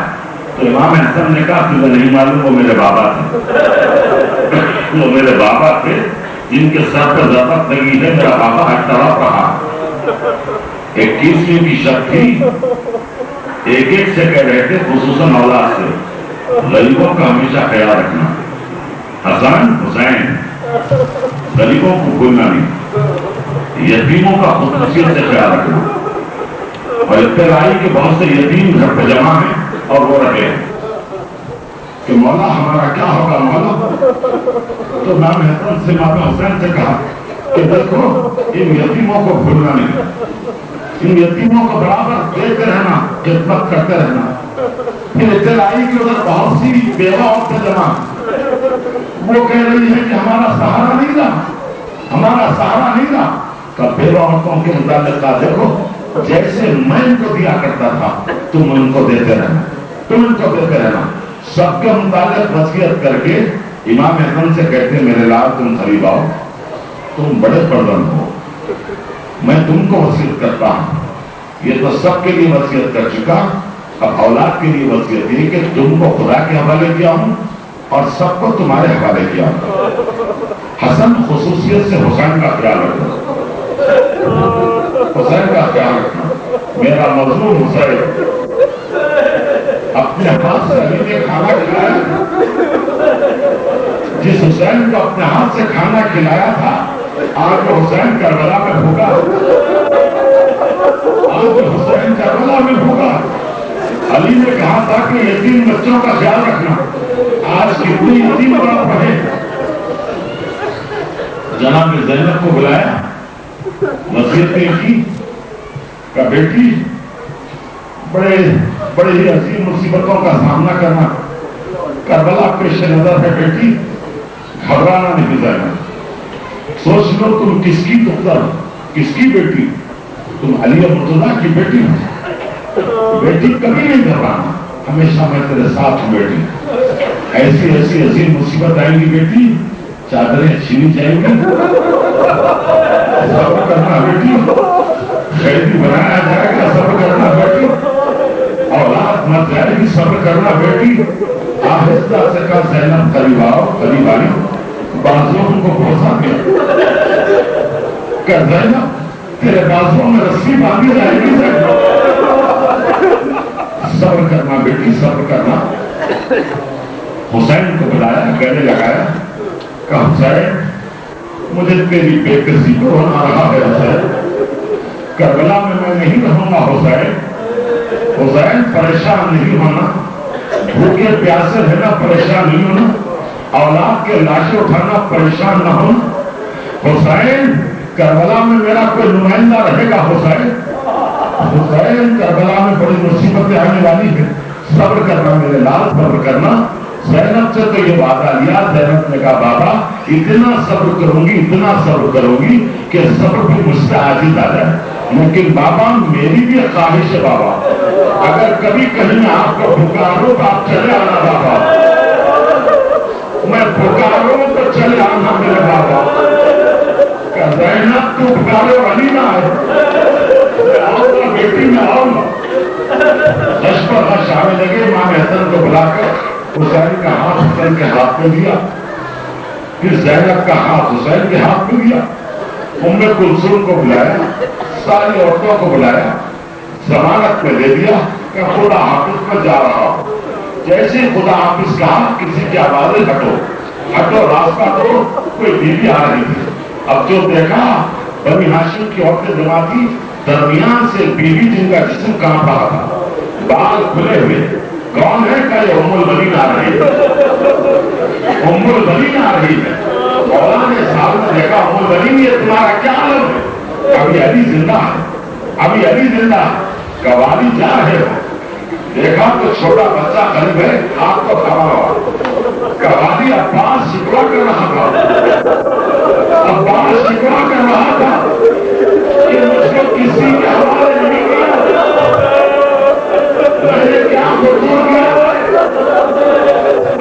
تو امام حسن نے کہا تمہیں نہیں معلوم وہ میرے بابا تھے، وہ میرے بابا تھے جن کے سر پہ ضربت لگی ہے، میرا بابا ہر طرف رہا۔ 21ویں کی شب تھی، ایک ایک سے کہہ رہے تھے خصوصاً اولاد سے غریبوں کا ہمیشہ خیال رکھنا، حسن حسین غریبوں کو بھولنا نہیں، یتیموں کا خصوصیت سے خیال رکھنا۔ اور اطلاعی کے بہت سے یتیم گھر پہ جمع ہیں اور وہ رہے کہ مولا ہمارا کیا ہوگا مولا؟ تو امام حسن سے امام حسین سے کہا کہ دیکھو ان یتیموں کو بھولنا نہیں، ان یتیموں کو برابر دیتے رہنا، خدمت کرتے رہنا۔ پھر اطلاعی کی ادھر بہت سی بیوہ عورتیں جمع، وہ کہہ رہی ہے کہ ہمارا سہارا نہیں رہا، ہمارا سہارا نہیں رہا۔ تو بیوہ عورتوں کے متعلق کہا دیکھو جیسے میں ان کو دیا کرتا تھا تم ان کو دیتے رہنا، تم ان کو دیتے رہنا۔ سب کے متعلق وصیت کر کے امام حسن سے کہتے میرے لال تم قریب آؤ، تم بڑے پردن ہو، میں تم کو وصیت کرتا ہوں۔ یہ تو سب کے لیے وصیت کر چکا، اب اولاد کے لیے وصیت یہ کہ تم کو خدا کے حوالے کیا ہوں اور سب کو تمہارے حوالے کیا ہوں. حسن خصوصیت سے حسین کا خیال رکھنا، حسین کا خیال رکھنا. میرا مظلوم حسین اپنے ہاتھ سے علی نے کھانا کھلایا، جس حسین کو اپنے ہاتھ سے کھانا کھلایا تھا آج وہ حسین کربلا میں بھوکا، آج وہ حسین کربلا میں بھوکا. علی نے کہا تھا کہ یتیم بچوں کا خیال رکھنا، آج کتنی یتیم بڑا پڑے. جناب نے زینب کو بلایا، وصیت کی کہ بیٹی بڑے ہی عظیم مصیبتوں کا سامنا کرنا، کربلا پیش نظر ہے بیٹی، گھبرانا نہیں زینب. سوچ لو تم کس کی دختر، کس کی بیٹی؟ تم علی مرتضیٰ کی بیٹی ہو. بیٹی کبھی نہیں گھبرانا، ہمیشہ میں تیرے ساتھ ہوں بیٹی. ایسی عظیم مصیبت آئیں گی بیٹی، چادریں چھینی جائیں گی، صبر کرنا بیٹی، قیدی بنایا جائے گا، صبر کرنا بیٹی، اولاد مر جائے گی، صبر کرنا بیٹی. آہستہ سے کہا زینب قریب آؤ، قریب آئی، بازوں کو بوسا دیا کہ زینب تیرے بازوں میں رسی باندھی جائے گی زینب، صبر کرنا بیٹی، صبر کرنا. حسین کو بلایا، گلے لگایا کہ حسین مجھے تیری بے کسی کو رونا رہا ہے حسین، کربلا میں نہیں رہوں گا حسین. حسین پریشان نہیں ہونا، بھوکے پیاسے رہنا پریشان نہیں ہونا، اولاد کے لاشیں اٹھانا پریشان نہ ہونا. حسین کربلا میں میرا کوئی نمائندہ رہے گا حسین. حسین کربلا میں بڑی مصیبتیں آنے والی ہیں، صبر کرنا میرے لال، صبر کرنا. زینب سے تو یہ وعدہ لیا، زینب نے کہا بابا اتنا صبر کروں گی، اتنا صبر کروں گی کہ صبر بھی مجھ سے عاجز آ جائے. لیکن بابا میری بھی خواہش ہے بابا، اگر کبھی کہیں میں آپ کو پکاروں تو آپ چلے آنا بابا، میں پکاروں تو چلے آنا میرے بابا. کہ زینب تو پکارے والی نہ آئے، میں آؤں گا بیٹی، میں آؤں گا. غش پر غش آنے لگے. امام حسن کو بلا کر حسین کا ہاتھ حسین کے ہاتھ میں دیا، پھر زینب کا ہاتھ حسین کے ہاتھ میں دیا. ام کلثوم کو بلایا، ساری عورتوں کو بلایا، ضمانت میں دے دیا کہ خدا حافظ میں جا رہا ہوں. جیسے خدا حافظ کہا کسی کی آوازیں ہٹو ہٹو، راستہ دو. کوئی بیوی آ رہی تھی، اب جو دیکھا بنی ہاشم کی عورتیں جمع تھی، درمیان سے بیوی جن کا جسم کہاں رہا تھا، بال کھلے ہوئے. کون ہے کہ یہ ام البنین آ رہی ہے، ام البنین آ رہی ہے. مولا نے صاحب نے دیکھا ام البنین یہ تمہارا کیا عالم ہے؟ ابھی علی زندہ ہے، ابھی علی زندہ ہے. قوالی جا رہے ہو، دیکھا تو چھوٹا بچہ قریب ہے، ہاتھ کو تھما ہوا. قوالی عباس شکوا کر رہا تھا، عباس شکوا کر رہا تھا کہ مجھ کو کسی کے حوالے نہیں کیا، میں نے کیا خطور کیا.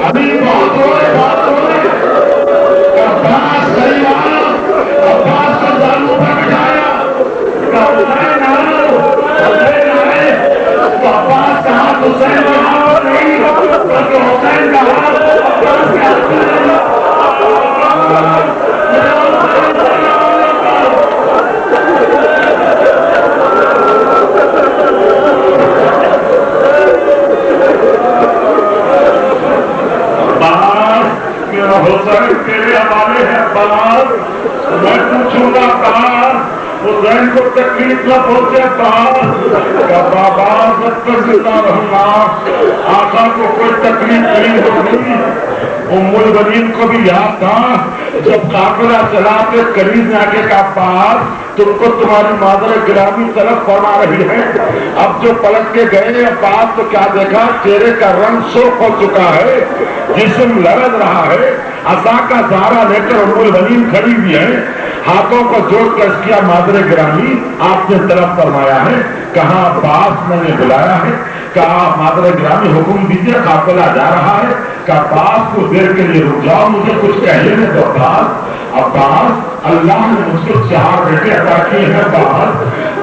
ابھی بہت ہوئے عباس قریب آیا، عباس کو دانوں پر بٹھایا، حسین آئے تو عباس کا ہاتھ حسین کے ہاتھ نہیں، بلکہ حسین کا ہاتھ عباس کے ہاتھ میں نہیں. حسین تیرے حوالے ہے عباس، میں پوچھوں گا عباس حسین کو تکلیف نہ پہنچے عباس. بابا جب تک زندہ رہوں گا آقا کو کوئی تکلیف نہیں ہوگی. ام البنین کو بھی یاد تھا جب قافلہ چلا کے قریب میں آ کے کہا عباس تم کو تمہاری مادر گرامی طرف فرما رہی ہے. اب جو پلٹ کے گئے عباس تو کیا دیکھا، چہرے کا رنگ سرخ ہو چکا ہے، جسم لرز رہا ہے. عصا کا سہارا لے کر ام البنین کھڑی ہوئی ہے، ہاتھوں کو جوڑ کر کیا مادر گرامی آپ نے طرف فرمایا ہے. کہاں عباس میں نے بلایا ہے، کہا مادر گرامی حکم دیجیے قافلہ جا رہا ہے. کہ عباس کو دیر کے لیے رک جاؤ، مجھے کچھ کہنے میں تو عباس اللہ نے مجھ کو 4 بیٹے عطا کیے ہیں عباس،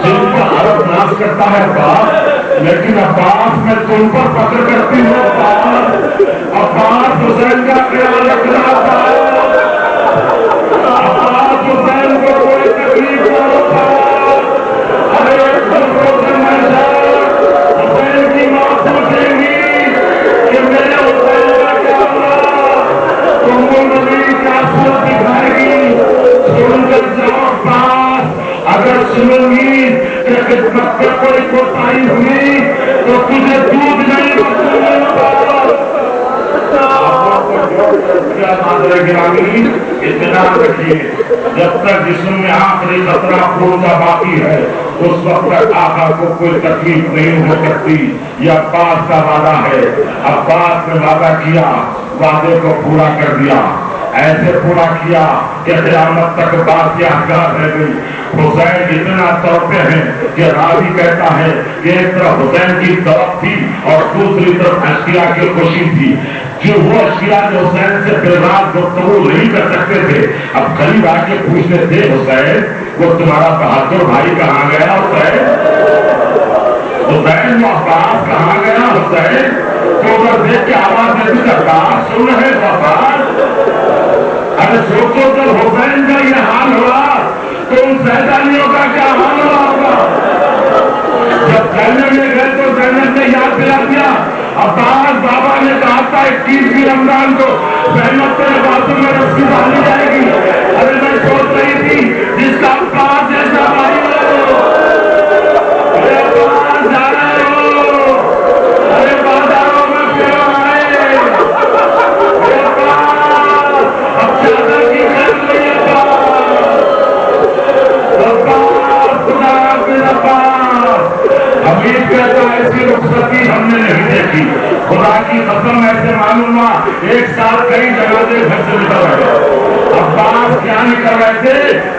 جن کا عرب ناز کرتا ہے عباس. لیکن عباس میں تم پر فخر کرتی ہوں عباس حسین کا خیال رکھنا عباس حسین کو کوئی تکلیف نہ ہوتا ارے حسین کی ماں پوچھیں گی کہ میرے حسین کا کیا ہوا تم کو نبی کیا صورت دکھائے گی سن کر جاؤ عباس اگر سنوں گی کہ خدمت میں کوئی کوتاہی ہوئی تو تجھے دودھ نہیں گرامی اطمینان رکھیے جب تک جسم میں آخری خطرہ خون کا باقی ہے اس وقت تک آقا کو کوئی تکلیف نہیں ہو سکتی یہ عباس کا وعدہ ہے عباس نے وعدہ کیا وعدے کو پورا کر دیا ایسے پورا کیا کہ قیامت تک بات یادگار رہ گئی حسین اتنا طرفے ہیں کہ راوی کہتا ہے کہ ایک طرف حسین کی طرف تھی اور دوسری طرف اشکیا کی خوشی تھی جو وہ اشکیا جو حسین سے بالرات گفتگو نہیں کر سکتے تھے اب قریب آ کے پوچھتے تھے حسین وہ تمہارا بہادر بھائی کہاں گیا حسین حسین وہ عباس کہاں گیا حسین تو ادھر دیکھ کے آواز دیتی عباس سن رہے عباس ارے سوچو جب حسین کا یہ حال ہوا تو ان سیدانیوں کا کیا حال ہوا ہوگا جب جنت میں گئے تو جنت نے یاد دلا دیا عباس بابا نے کہا تھا 21 رمضان کو رحمت کے باتوں میں رسی ڈالی جائے گی ارے میں سوچ رہی تھی جس کا عباس جیسا بھائی ہو ارے عباس جا رہے ہو ارے بازاروں میں پھر آئے ارے عباس اب چادر کی خیر نہیں عباس خدا حافظ عباس حمید کہتا ایسی رخصتی ہم نے نہیں دیکھی خدا کی قسم ایسے معلوم ہوا ایک ساتھ کئی جنازے گھر سے نکل رہے عباس کیا نکل رہے تھے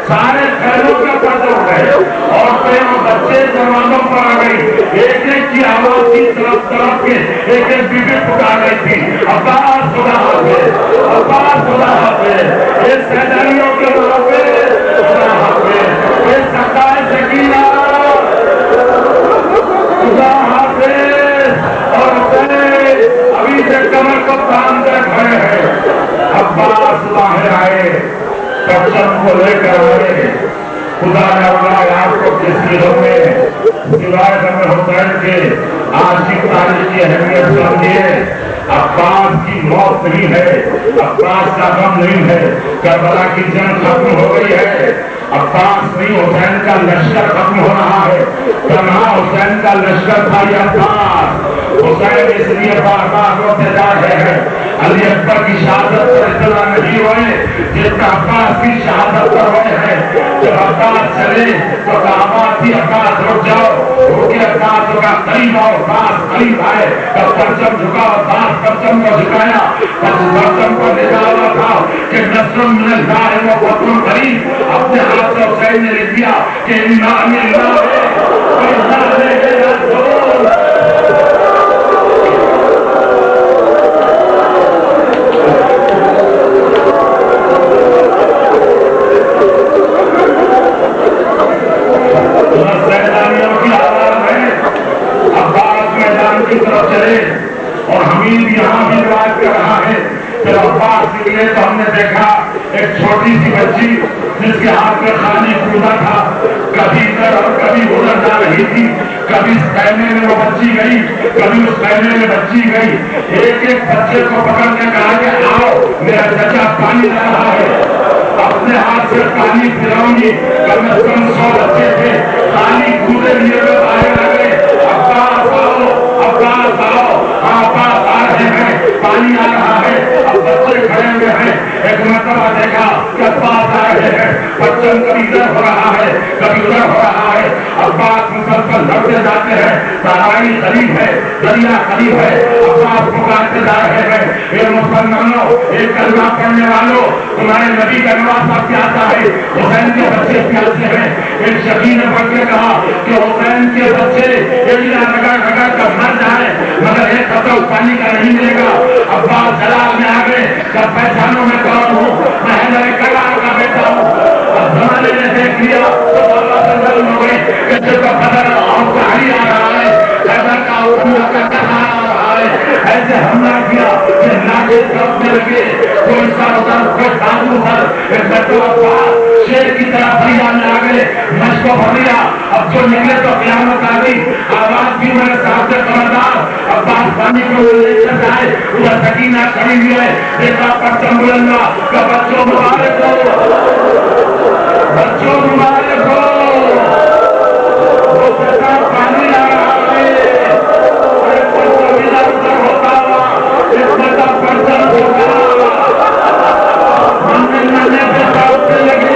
سارے خیروں کے پردے ہو گئے عورتیں اور بچے دروازوں پر آ گئی ایک ایک کی آواز کی طرف طرف کے ایک ایک بیوی پکار رہی تھی عباس خدا حافظ عباس خدا حافظ یہ سیدانیوں کے نام پہ خدا حافظ یہ سرکار سکینہ خدا حافظ اور ابھی سے کمر کو تان کر کھڑے ہیں عباس باہر آئے پرچم کو لے کر آئے خدا نے بنایا آپ کو کس چیزوں میں سوائے غم حسین کے عاشق تاریخ کی اہمیت سمجھیے عباس کی موت نہیں ہے عباس کا غم نہیں ہے کربلا کی جنگ ختم ہو گئی ہے عباس نہیں حسین کا لشکر ختم ہو رہا ہے تنہا حسین کا لشکر تھا یہ عباس حسین اس لیے بار بار روتے جا رہے ہیں علی اکبر کی شہادت پر اطلاع نہیں ہوئے جتنا عباس کی شہادت پر ہوئے ہیں جب عباس چلے تو کہاوت تھی عباس رک جاؤ کیونکہ عباس کا قریب آؤ عباس قریب آئے جب پرچم جھکا عباس پرچم کو جھکایا پرچم کو نکالا تھا کہ نصر من اللہ ہے وہ فتح قریب اپنے ہاتھ سے حسین نے لکھ دیا کہ امام اللہ کی طرف چلے اور حمید یہاں بھی روایت کر رہا ہے جب عباس نکلے تو ہم نے دیکھا ایک چھوٹی سی بچی جس کے ہاتھ میں خالی کوزہ تھا کبھی ادھر اور کبھی ادھر جا رہی تھی کبھی اس خیمے میں وہ بچی گئی کبھی اس خیمے میں بچی گئی ایک ایک بچے کو پکڑ کے کہا کہ آؤ میرا چچا پانی لا رہا ہے اپنے ہاتھ سے پانی پلاؤں گی کم از کم 100 بچے تھے خالی کوزے لیے ہوئے آئے لگے عباس آؤ عباس آؤ عباس آ رہے ہیں پانی آ رہا ہے اب بچے کھڑے ہوئے ہیں ایک مرتبہ دیکھا کہ عباس آ رہے ہیں بچن کبھی ادھر ہو رہا ہے کبھی ادھر ہو رہا ہے عباس مسلسل لڑتے جاتے ہیں تارائی قریب ہے دریا قریب ہے عباس پکارتے جا رہے ہیں اے مسلمانوں ایک کلمہ پڑھنے والوں تمہارے نبی کا نواسا پیاسا ہے حسین کے بچے پیاسے ہیں ایک شفیع نے پڑھ کے کہا کہ حسین کے بچے ایڈیاں رگڑ رگڑ کر مر جائے مگر ایک قطرہ پانی کا نہیں ملے گا عباس جلال میں آ گئے جب پہچانوں میں کون ہوں میں حیدر کرار کا بیٹا ہوں اب زمانے نے دیکھ لیا تو بابا سے ظلم ہو گئی کہ جب کا بدر اور علی آ رہا ہے ایک طرف میں لگے کوئی سر ادھر کوئی بازو ادھر شیر کی طرح فریاد میں آ گئے مجھ کو بھر لیا اب جو نکلے تو قیامت آ گئی آواز بھی میرے ساتھ سے خبردار عباس پانی کو لے کر جائے ادھر سکینہ کھڑی ہوئی ہے دیکھا پرچم بلندہ کہ بچوں مبارک ہو بچوں مبارک ہو وہ سرکار پانی لا رہا ہے ارے پرچم ادھر ادھر ہوتا ہوا اس میں کا پرچم ہوتا مننے سے ساتھ سے لگے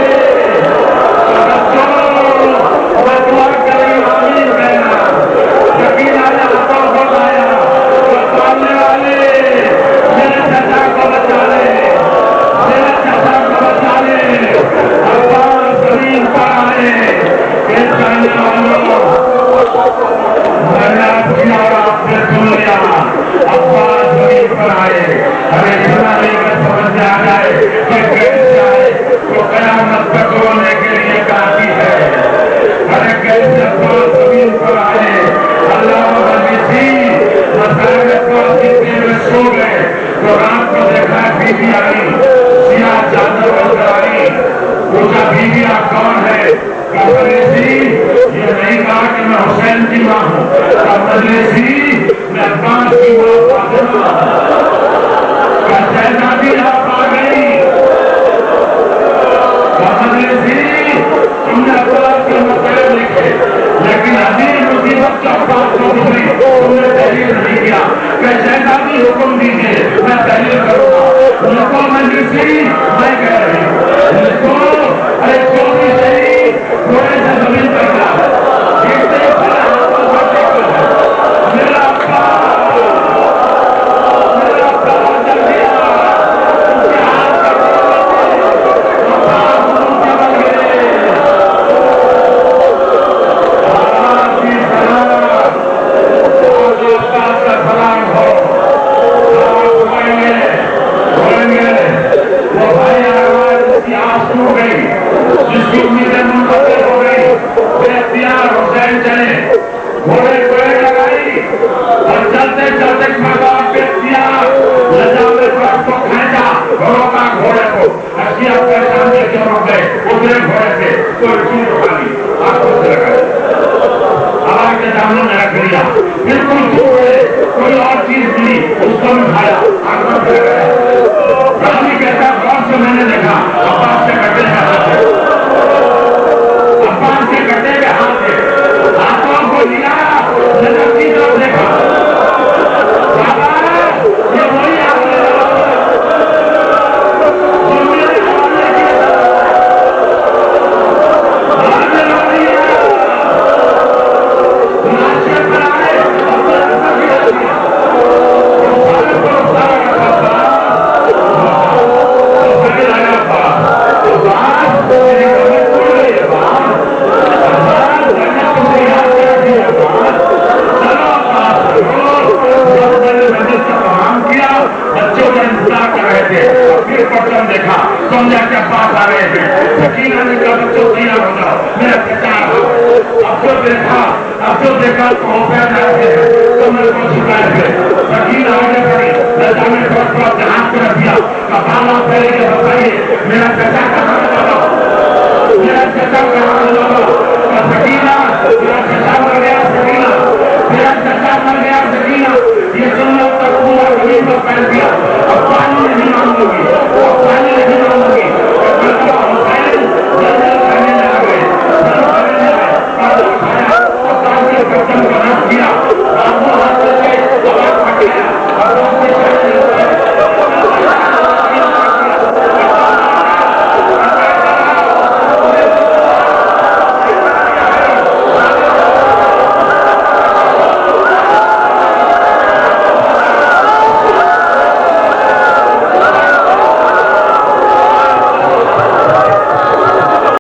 میرا